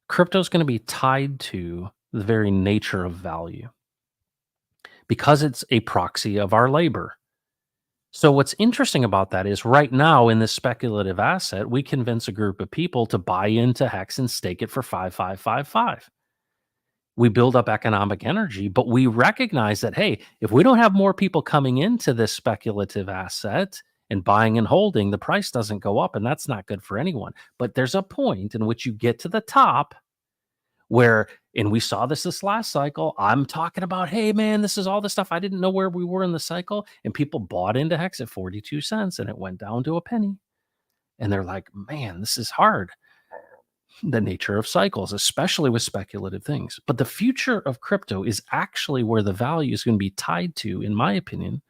crypto is going to be tied to the very nature of value because it's a proxy of our labor. So what's interesting about that is right now in this speculative asset, we convince a group of people to buy into Hex and stake it for 5555. We build up economic energy, but we recognize that, hey, if we don't have more people coming into this speculative asset and buying and holding, the price doesn't go up, and that's not good for anyone. But there's a point in which you get to the top where, and we saw this last cycle, I'm talking about, hey, man, this is all the stuff I didn't know where we were in the cycle, and people bought into Hex at 42 cents, and it went down to a penny. And they're like, man, this is hard. The nature of cycles, especially with speculative things. But the future of crypto is actually where the value is going to be tied to, in my opinion,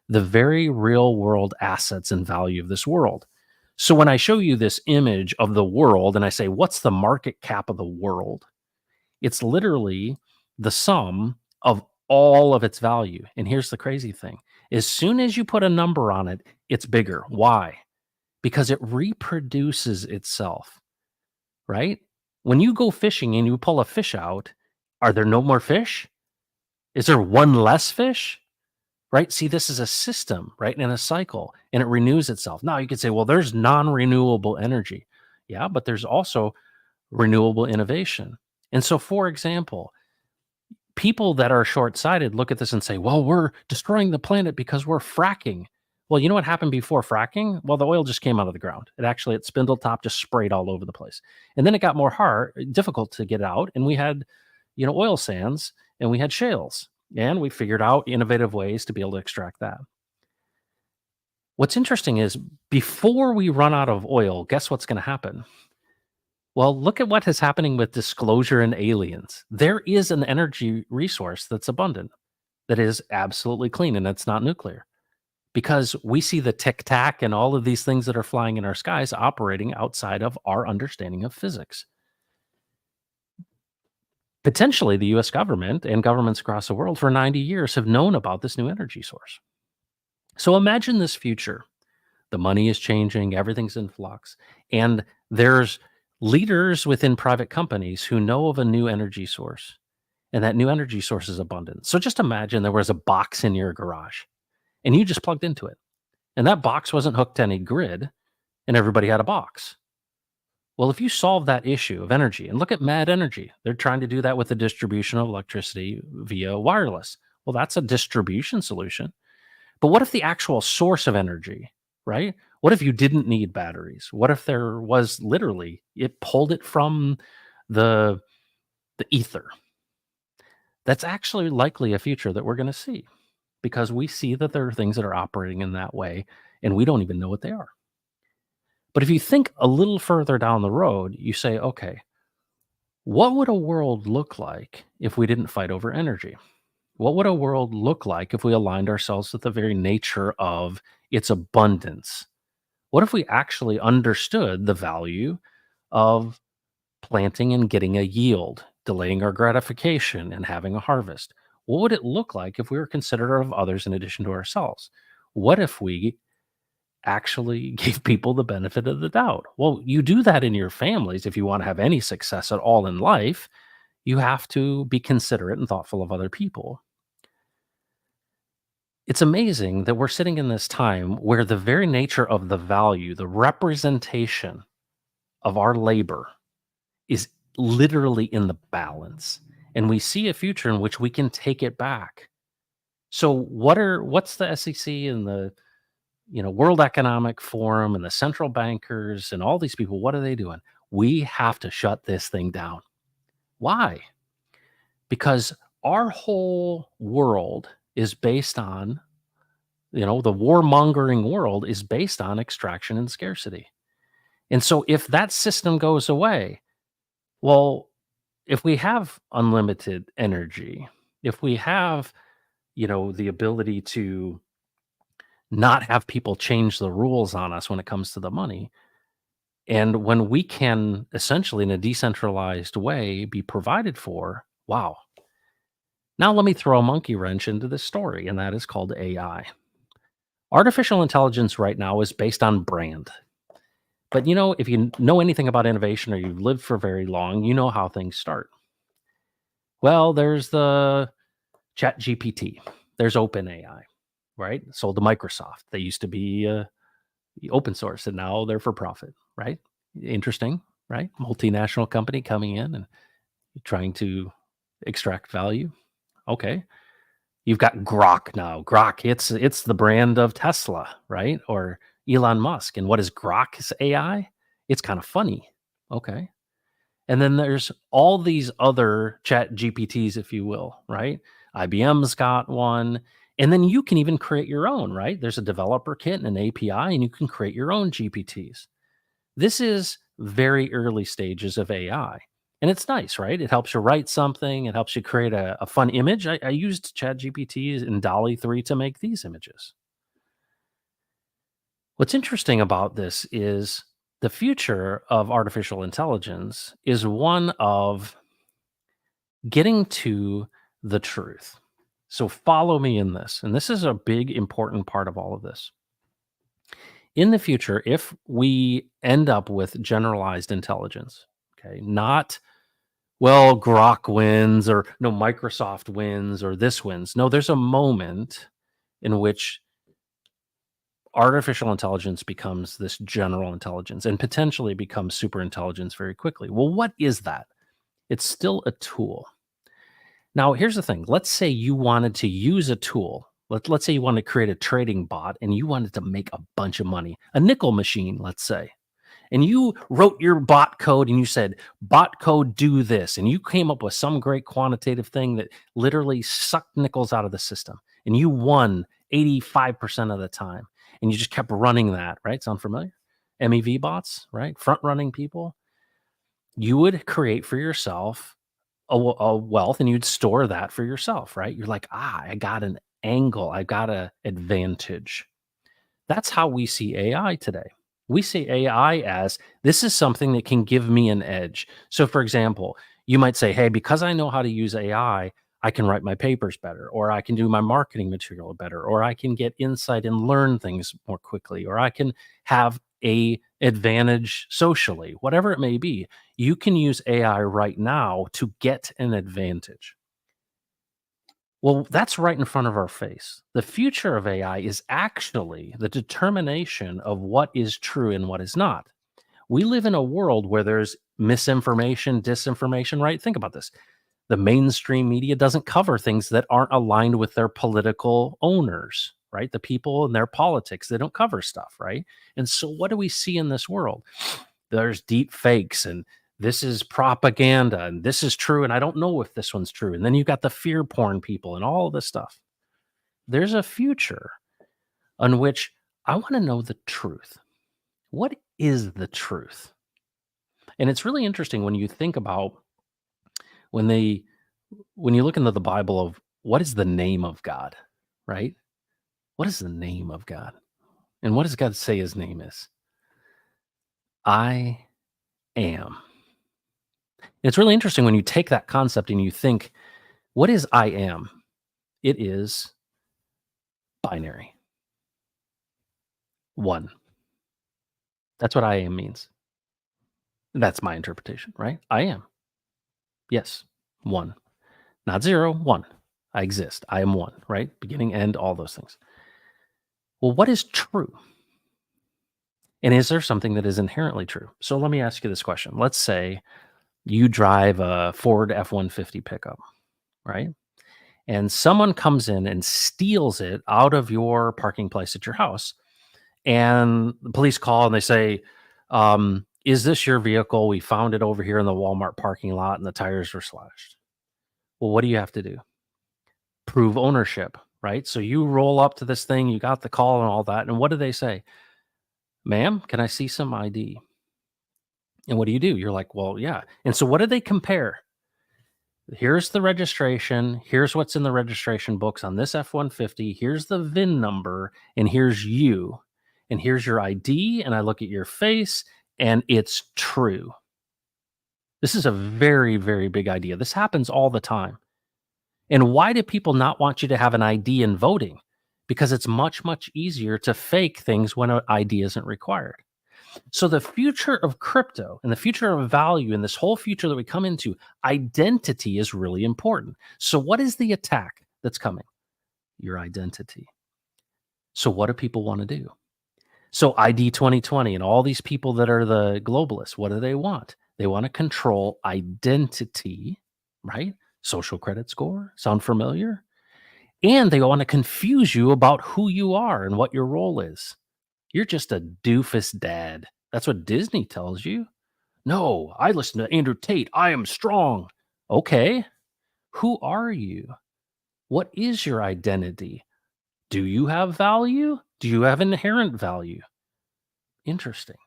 the very real world assets and value of this world. So when I show you this image of the world and I say, what's the market cap of the world? It's literally the sum of all of its value. And here's the crazy thing. As soon as you put a number on it, it's bigger. Why? Because it reproduces itself. Right? When you go fishing and you pull a fish out, are there no more fish? Is there one less fish? Right? See, this is a system, right? In a cycle, and it renews itself. Now you could say, well, there's non-renewable energy. Yeah, but there's also renewable innovation. And so, for example, people that are short-sighted look at this and say, well, we're destroying the planet because we're fracking. Well, you know what happened before fracking? Well, the oil just came out of the ground. Its spindle top just sprayed all over the place. And then it got more difficult to get out. And we had, oil sands and we had shales. And we figured out innovative ways to be able to extract that. What's interesting is before we run out of oil, guess what's going to happen? Well, look at what is happening with disclosure and aliens. There is an energy resource that's abundant, that is absolutely clean, and it's not nuclear. Because we see the tic-tac and all of these things that are flying in our skies operating outside of our understanding of physics. Potentially, the US government and governments across the world for 90 years have known about this new energy source. So imagine this future. The money is changing, everything's in flux, and there's leaders within private companies who know of a new energy source, and that new energy source is abundant. So just imagine there was a box in your garage and you just plugged into it. And that box wasn't hooked to any grid, and everybody had a box. Well, if you solve that issue of energy, and look at Mad Energy, they're trying to do that with the distribution of electricity via wireless. Well, that's a distribution solution. But what if the actual source of energy, right? What if you didn't need batteries? What if there was literally, it pulled it from the ether? That's actually likely a future that we're going to see, because we see that there are things that are operating in that way and we don't even know what they are. But if you think a little further down the road, you say, okay, what would a world look like if we didn't fight over energy? What would a world look like if we aligned ourselves with the very nature of its abundance? What if we actually understood the value of planting and getting a yield, delaying our gratification and having a harvest? What would it look like if we were considerate of others in addition to ourselves? What if we actually gave people the benefit of the doubt? Well, you do that in your families. If you want to have any success at all in life, you have to be considerate and thoughtful of other people. It's amazing that we're sitting in this time where the very nature of the value, the representation of our labor is literally in the balance. And we see a future in which we can take it back. So what's the SEC and the World Economic Forum and the central bankers and all these people, what are they doing? We have to shut this thing down. Why? Because our whole world is based on, the warmongering world is based on extraction and scarcity. And so if that system goes away, well, if we have unlimited energy, if we have, the ability to not have people change the rules on us when it comes to the money, and when we can essentially in a decentralized way be provided for, wow. Now let me throw a monkey wrench into this story, and that is called AI. Artificial intelligence right now is based on brand. But if you know anything about innovation or you've lived for very long, you know how things start. Well, there's the Chat GPT. There's OpenAI, right? Sold to Microsoft. They used to be open source and now they're for profit, right? Interesting, right? Multinational company coming in and trying to extract value. Okay. You've got Grok now. Grok, it's the brand of Tesla, right? Or Elon Musk. And what is Grok's AI? It's kind of funny. Okay. And then there's all these other chat GPTs, if you will, right? IBM's got one. And then you can even create your own, right? There's a developer kit and an API, and you can create your own GPTs. This is very early stages of AI. And it's nice, right? It helps you write something. It helps you create a fun image. I used ChatGPT and Dolly 3 to make these images. What's interesting about this is the future of artificial intelligence is one of getting to the truth. So follow me in this. And this is a big, important part of all of this. In the future, if we end up with generalized intelligence, okay, not, well, Grok wins or no, Microsoft wins or this wins. No, there's a moment in which artificial intelligence becomes this general intelligence and potentially becomes super intelligence very quickly. Well, what is that? It's still a tool. Now, here's the thing. Let's say you wanted to use a tool. Let's say you want to create a trading bot and you wanted to make a bunch of money, a nickel machine, let's say. And you wrote your bot code and you said, bot code, do this. And you came up with some great quantitative thing that literally sucked nickels out of the system. And you won 85% of the time. And you just kept running that, right? Sound familiar? MEV bots, right? Front running people. You would create for yourself a wealth and you'd store that for yourself, right? You're like, I got an angle, I got an advantage. That's how we see AI today. We see AI as this is something that can give me an edge. So, for example, you might say, hey, because I know how to use AI, I can write my papers better, or I can do my marketing material better, or I can get insight and learn things more quickly, or I can have a advantage socially, whatever it may be. You can use AI right now to get an advantage. Well, that's right in front of our face. The future of AI is actually the determination of what is true and what is not. We live in a world where there's misinformation, disinformation, right? Think about this. The mainstream media doesn't cover things that aren't aligned with their political owners, right? The people and their politics, they don't cover stuff, right? And so what do we see in this world? There's deep fakes and this is propaganda and this is true and I don't know if this one's true. And then you got the fear porn people and all of this stuff. There's a future on which I want to know the truth. What is the truth? And it's really interesting when you think about when they when you look into the Bible of what is the name of God, right? What is the name of God? And what does God say his name is? I am. It's really interesting when you take that concept and you think, what is I am? It is binary. One. That's what I am means. That's my interpretation, right? I am. Yes. One. Not zero, one. I exist. I am one, right? Beginning, end, all those things. Well, what is true? And is there something that is inherently true? So let me ask you this question. Let's say you drive a Ford F-150 pickup, right? And someone comes in and steals it out of your parking place at your house. And the police call and they say, is this your vehicle? We found it over here in the Walmart parking lot and the tires were slashed. Well, what do you have to do? Prove ownership, right? So you roll up to this thing, you got the call and all that. And what do they say? Ma'am, can I see some ID? And what do? You're like, well, yeah. And so what do they compare? Here's the registration. Here's what's in the registration books on this F-150. Here's the VIN number, and here's you. And here's your ID. And I look at your face, and it's true. This is a very, very big idea. This happens all the time. And why do people not want you to have an ID in voting? Because it's much, much easier to fake things when an ID isn't required. So the future of crypto and the future of value and this whole future that we come into, identity is really important. So what is the attack that's coming? Your identity. So what do people want to do? So ID 2020 and all these people that are the globalists, what do they want? They want to control identity, right? Social credit score, sound familiar? And they want to confuse you about who you are and what your role is. You're just a doofus dad. That's what Disney tells you. No, I listen to Andrew Tate. I am strong. Okay. Who are you? What is your identity? Do you have value? Do you have inherent value? Interesting.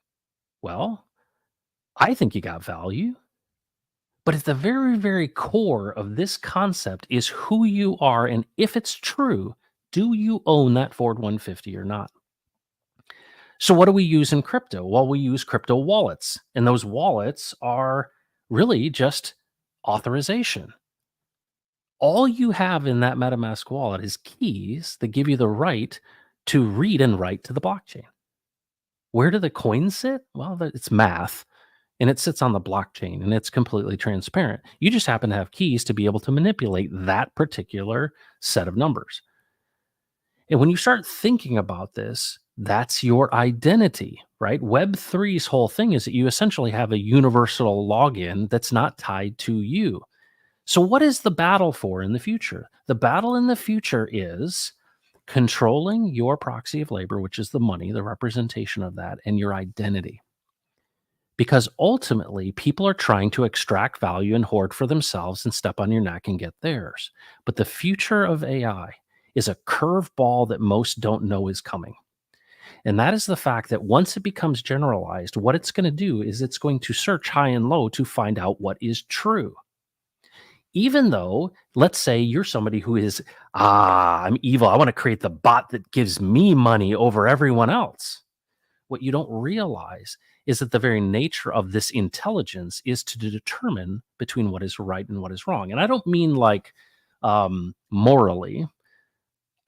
Well, I think you got value. But at the very, very core of this concept is who you are. And if it's true, do you own that Ford 150 or not? So what do we use in crypto? Well, we use crypto wallets, and those wallets are really just authorization. All you have in that MetaMask wallet is keys that give you the right to read and write to the blockchain. Where do the coins sit? Well, it's math, and it sits on the blockchain, and it's completely transparent. You just happen to have keys to be able to manipulate that particular set of numbers. And when you start thinking about this, that's your identity, right? Web3's whole thing is that you essentially have a universal login that's not tied to you. So, what is the battle for in the future? The battle in the future is controlling your proxy of labor, which is the money, the representation of that, and your identity. Because ultimately, people are trying to extract value and hoard for themselves and step on your neck and get theirs. But the future of AI is a curveball that most don't know is coming. And that is the fact that once it becomes generalized, what it's going to do is it's going to search high and low to find out what is true. Even though, let's say you're somebody who is, I'm evil. I want to create the bot that gives me money over everyone else. What you don't realize is that the very nature of this intelligence is to determine between what is right and what is wrong. And I don't mean like morally,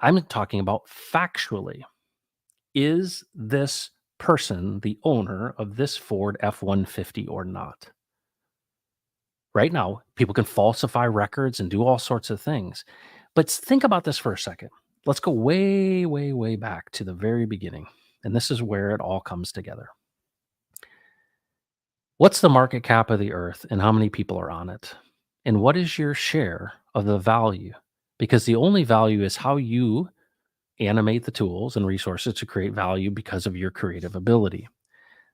I'm talking about factually. Is this person the owner of this Ford F-150 or not? Right now, people can falsify records and do all sorts of things. But think about this for a second. Let's go way, way, way back to the very beginning. And this is where it all comes together. What's the market cap of the earth and how many people are on it? And what is your share of the value? Because the only value is how you animate the tools and resources to create value because of your creative ability.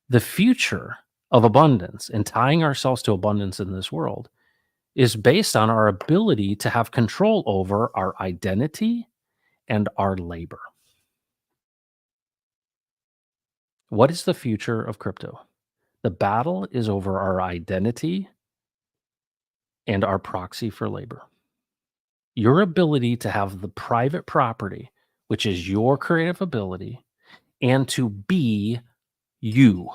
The future of abundance and tying ourselves to abundance in this world is based on our ability to have control over our identity and our labor. What is the future of crypto? The battle is over our identity and our proxy for labor. Your ability to have the private property, which is your creative ability, and to be you.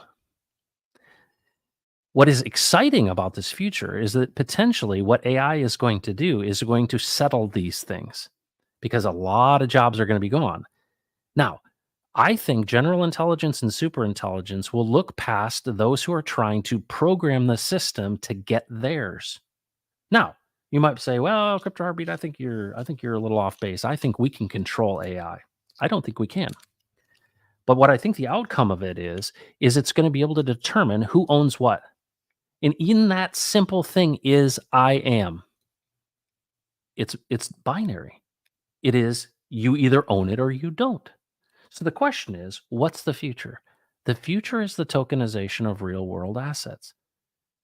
What is exciting about this future is that potentially what AI is going to do is going to settle these things because a lot of jobs are going to be gone. Now, I think general intelligence and super intelligence will look past those who are trying to program the system to get theirs. Now, You might say, "Well, Crypto Heartbeat, I think you're a little off base. I think we can control AI." I don't think we can. But what I think the outcome of it is it's gonna be able to determine who owns what. And in that simple thing is I am. It's binary. It is you either own it or you don't. So the question is, what's the future? The future is the tokenization of real world assets.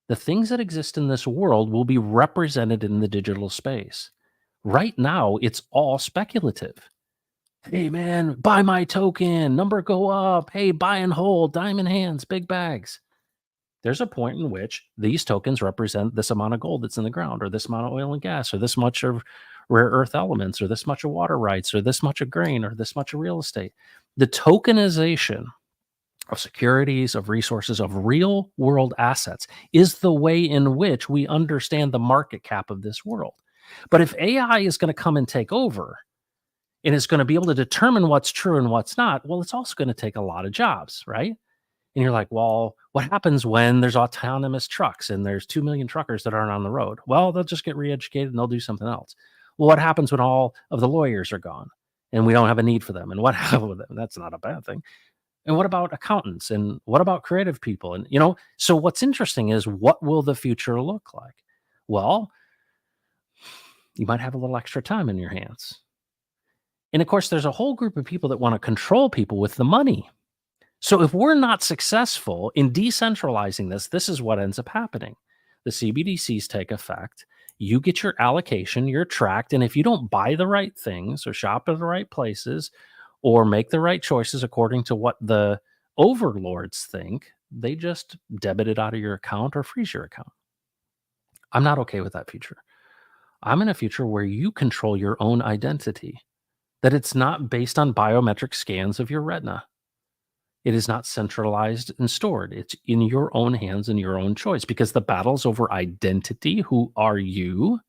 The things that exist in this world will be represented in the digital space. Right now, it's all speculative. Hey man, buy my token, number go up. Hey, buy and hold, diamond hands, big bags. There's a point in which these tokens represent this amount of gold that's in the ground, or this amount of oil and gas, or this much of rare earth elements, or this much of water rights, or this much of grain, or this much of real estate. The tokenization of securities, of resources, of real world assets is the way in which we understand the market cap of this world. But if AI is going to come and take over and it's going to be able to determine what's true and what's not, well, it's also going to take a lot of jobs, right? And you're like, well, what happens when there's autonomous trucks and there's 2 million truckers that aren't on the road? Well, they'll just get re-educated and they'll do something else. Well, what happens when all of the lawyers are gone and we don't have a need for them? And what happens with them? That's not a bad thing. And what about accountants? And what about creative people? And, so what's interesting is, what will the future look like? Well, you might have a little extra time in your hands. And of course, there's a whole group of people that want to control people with the money. So if we're not successful in decentralizing this, this is what ends up happening. The CBDCs take effect. You get your allocation, you're tracked. And if you don't buy the right things or shop at the right places or make the right choices according to what the overlords think, they just debit it out of your account or freeze your account. I'm not okay with that future. I'm in a future where you control your own identity, that it's not based on biometric scans of your retina. It is not centralized and stored. It's in your own hands and your own choice, because the battle's over identity, who are you,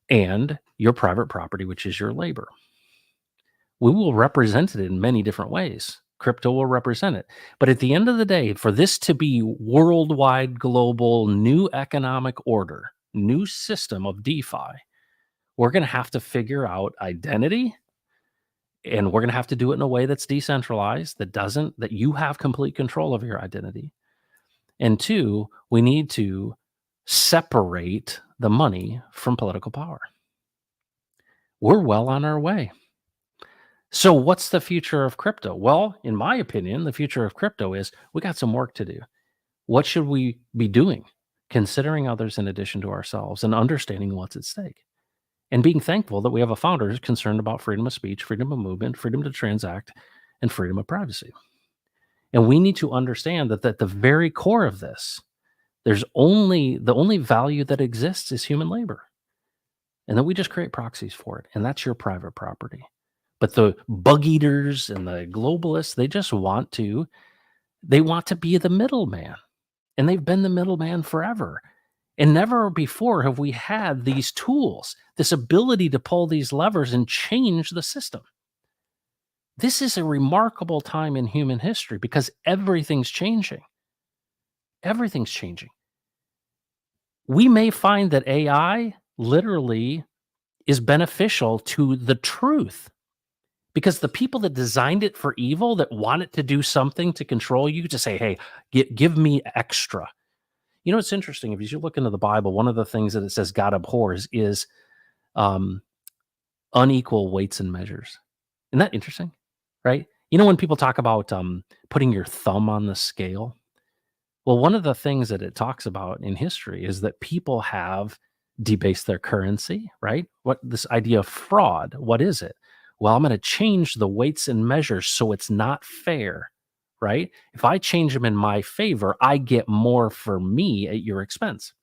and your private property, which is your labor. We will represent it in many different ways. Crypto will represent it. But at the end of the day, for this to be worldwide, global, new economic order, new system of DeFi, we're going to have to figure out identity. And we're going to have to do it in a way that's decentralized, that you have complete control of your identity. And two, we need to separate the money from political power. We're well on our way. So what's the future of crypto? Well, in my opinion, the future of crypto is, we got some work to do. What should we be doing? Considering others in addition to ourselves and understanding what's at stake. And being thankful that we have a founder who's concerned about freedom of speech, freedom of movement, freedom to transact, and freedom of privacy. And we need to understand that at the very core of this, the only value that exists is human labor. And then we just create proxies for it. And that's your private property. But the bug eaters and the globalists, they want to be the middleman. And they've been the middleman forever. And never before have we had these tools, this ability to pull these levers and change the system. This is a remarkable time in human history, because everything's changing. Everything's changing. We may find that AI literally is beneficial to the truth, because the people that designed it for evil, that want it to do something to control you, to say, hey, give me extra. It's interesting. If you look into the Bible, one of the things that it says God abhors is unequal weights and measures. Isn't that interesting? Right? When people talk about putting your thumb on the scale, well, one of the things that it talks about in history is that people have debased their currency, right? What this idea of fraud, what is it? Well, I'm going to change the weights and measures so it's not fair. Right? If I change them in my favor, I get more for me at your expense.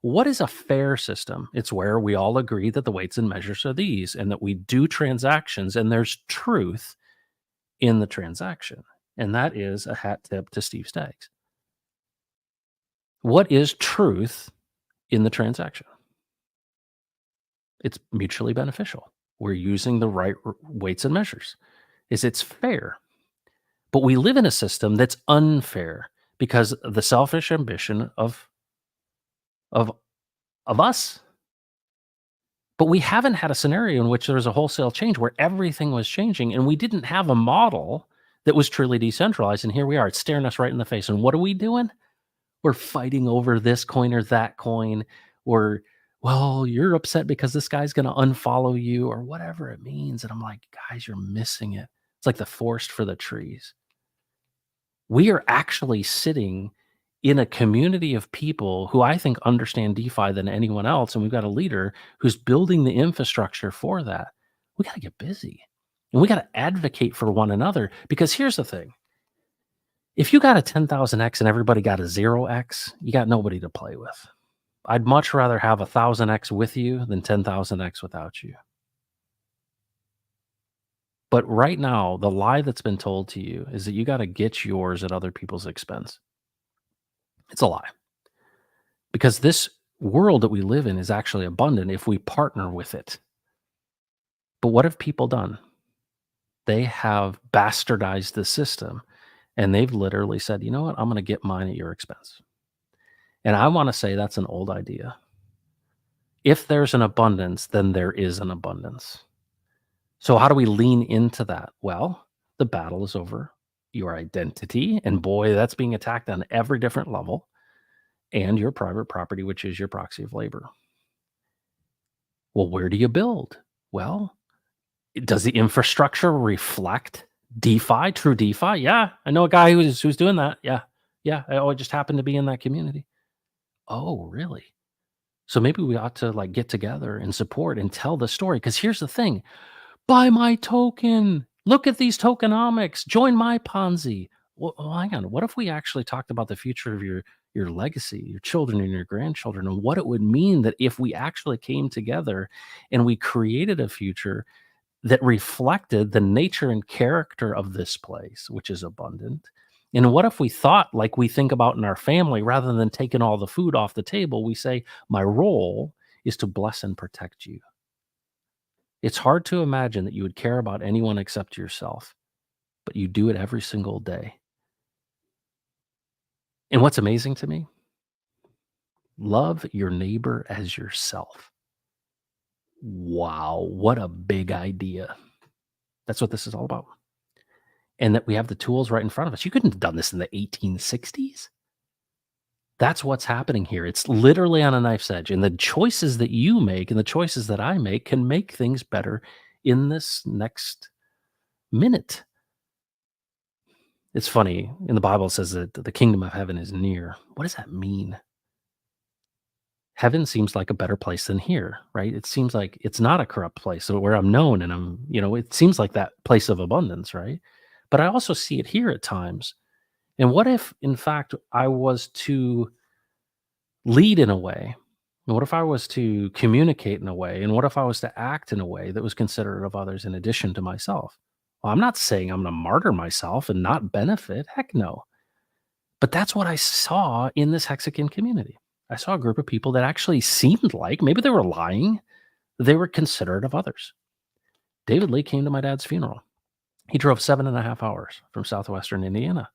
What is a fair system? It's where we all agree that the weights and measures are these, and that we do transactions and there's truth in the transaction. And that is a hat tip to Steve Staggs. What is truth in the transaction? It's mutually beneficial. We're using the right weights and measures. It's fair. But we live in a system that's unfair because of the selfish ambition of of us. But we haven't had a scenario in which there was a wholesale change where everything was changing and we didn't have a model that was truly decentralized. And here we are, it's staring us right in the face. And what are we doing? We're fighting over this coin or that coin, or, well, you're upset because this guy's going to unfollow you or whatever it means. And I'm like, guys, you're missing it. It's like the forest for the trees. We are actually sitting in a community of people who I think understand DeFi than anyone else. And we've got a leader who's building the infrastructure for that. We got to get busy and we got to advocate for one another, because here's the thing. If you got a 10,000x and everybody got a 0x, you got nobody to play with. I'd much rather have 1,000x with you than 10,000x without you. But right now, the lie that's been told to you is that you got to get yours at other people's expense. It's a lie. Because this world that we live in is actually abundant if we partner with it. But what have people done? They have bastardized the system, and they've literally said, you know what, I'm going to get mine at your expense. And I want to say that's an old idea. If there's an abundance, then there is an abundance. So how do we lean into that? Well, the battle is over your identity, and boy, that's being attacked on every different level, and your private property, which is your proxy of labor. Well, where do you build? Well, does the infrastructure reflect DeFi, true DeFi? Yeah, I know a guy who's doing that. Yeah. I just happened to be in that community. Oh, really? So maybe we ought to like get together and support and tell the story. Because here's the thing: buy my token. Look at these tokenomics. Join my Ponzi. Well, hang on. What if we actually talked about the future of your legacy, your children and your grandchildren, and what it would mean that if we actually came together and we created a future that reflected the nature and character of this place, which is abundant? And what if we thought like we think about in our family, rather than taking all the food off the table, we say, my role is to bless and protect you. It's hard to imagine that you would care about anyone except yourself, but you do it every single day. And what's amazing to me, love your neighbor as yourself. Wow, what a big idea. That's what this is all about. And that we have the tools right in front of us. You couldn't have done this in the 1860s. That's what's happening here. It's literally on a knife's edge. And the choices that you make and the choices that I make can make things better in this next minute. It's funny. In the Bible, it says that the kingdom of heaven is near. What does that mean? Heaven seems like a better place than here, right? It seems like it's not a corrupt place, so where I'm known and it seems like that place of abundance, right? But I also see it here at times. And what if, in fact, I was to lead in a way? And what if I was to communicate in a way? And what if I was to act in a way that was considerate of others in addition to myself? Well, I'm not saying I'm going to martyr myself and not benefit. Heck no. But that's what I saw in this Hexican community. I saw a group of people that actually seemed like, maybe they were lying, they were considerate of others. David Lee came to my dad's funeral. He drove 7.5 hours from southwestern Indiana.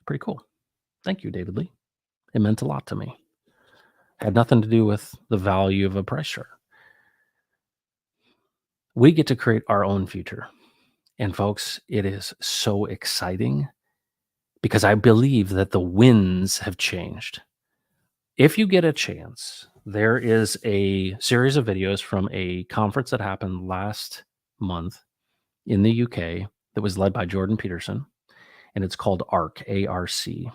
Pretty cool. Thank you, David Lee. It meant a lot to me. Had nothing to do with the value of a price chart. We get to create our own future. And folks, it is so exciting because I believe that the winds have changed. If you get a chance, there is a series of videos from a conference that happened last month in the UK that was led by Jordan Peterson, and it's called ARC, A-R-C.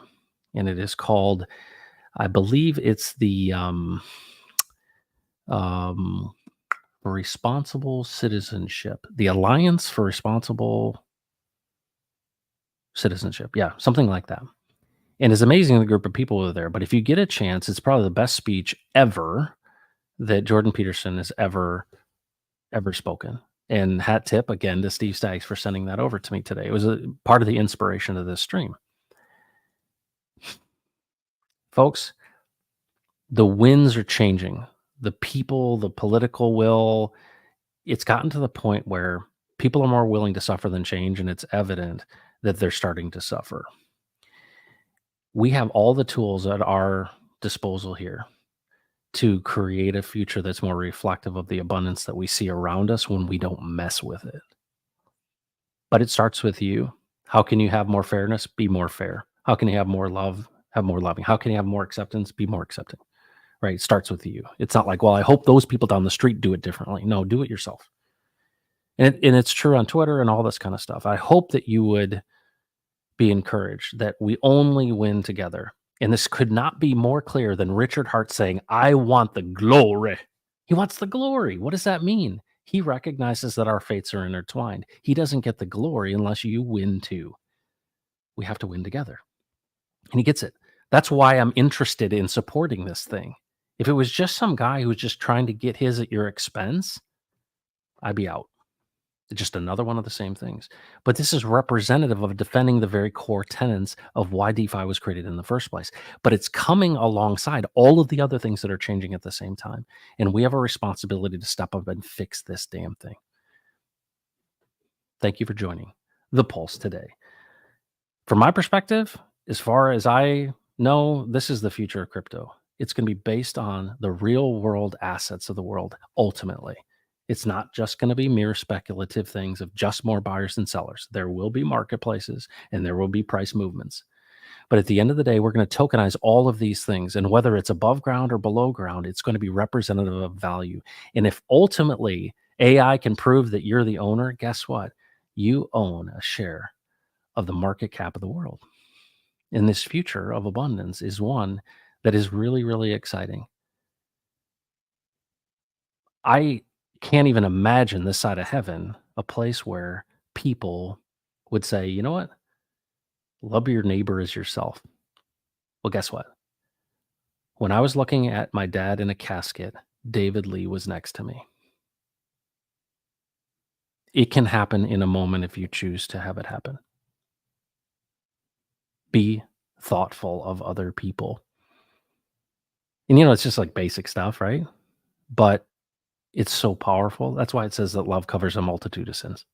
And it is called, I believe it's the Responsible Citizenship, the Alliance for Responsible Citizenship. Yeah, something like that. And it's amazing the group of people who are there. But if you get a chance, it's probably the best speech ever that Jordan Peterson has ever spoken. And hat tip again to Steve Staggs for sending that over to me today. It was a part of the inspiration of this stream. Folks, the winds are changing. The people, the political will, it's gotten to the point where people are more willing to suffer than change, and it's evident that they're starting to suffer. We have all the tools at our disposal here to create a future that's more reflective of the abundance that we see around us when we don't mess with it. But it starts with you. How can you have more fairness? Be more fair. How can you have more love? Have more loving. How can you have more acceptance? Be more accepting. Right? It starts with you. It's not like, well, I hope those people down the street do it differently. No, do it yourself. And it's true on Twitter and all this kind of stuff. I hope that you would be encouraged that we only win together. And this could not be more clear than Richard Hart saying, I want the glory. He wants the glory. What does that mean? He recognizes that our fates are intertwined. He doesn't get the glory unless you win too. We have to win together. And he gets it. That's why I'm interested in supporting this thing. If it was just some guy who was just trying to get his at your expense, I'd be out. Just another one of the same things. But this is representative of defending the very core tenets of why DeFi was created in the first place. But it's coming alongside all of the other things that are changing at the same time. And we have a responsibility to step up and fix this damn thing. Thank you for joining The Pulse today. From my perspective, as far as I know, this is the future of crypto. It's going to be based on the real world assets of the world ultimately. It's not just going to be mere speculative things of just more buyers and sellers. There will be marketplaces and there will be price movements. But at the end of the day, we're going to tokenize all of these things. And whether it's above ground or below ground, it's going to be representative of value. And if ultimately AI can prove that you're the owner, guess what? You own a share of the market cap of the world. And this future of abundance is one that is really, really exciting. I can't even imagine this side of heaven, a place where people would say, you know what? Love your neighbor as yourself. Well, guess what? When I was looking at my dad in a casket, David Lee was next to me. It can happen in a moment if you choose to have it happen. Be thoughtful of other people. And it's just like basic stuff, right? But it's so powerful. That's why it says that love covers a multitude of sins.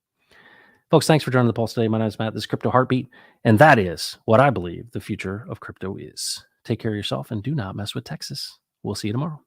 Folks, thanks for joining the Pulse today. My name is Matt. This is Crypto Heartbeat, and that is what I believe the future of crypto is. Take care of yourself and do not mess with Texas. We'll see you tomorrow.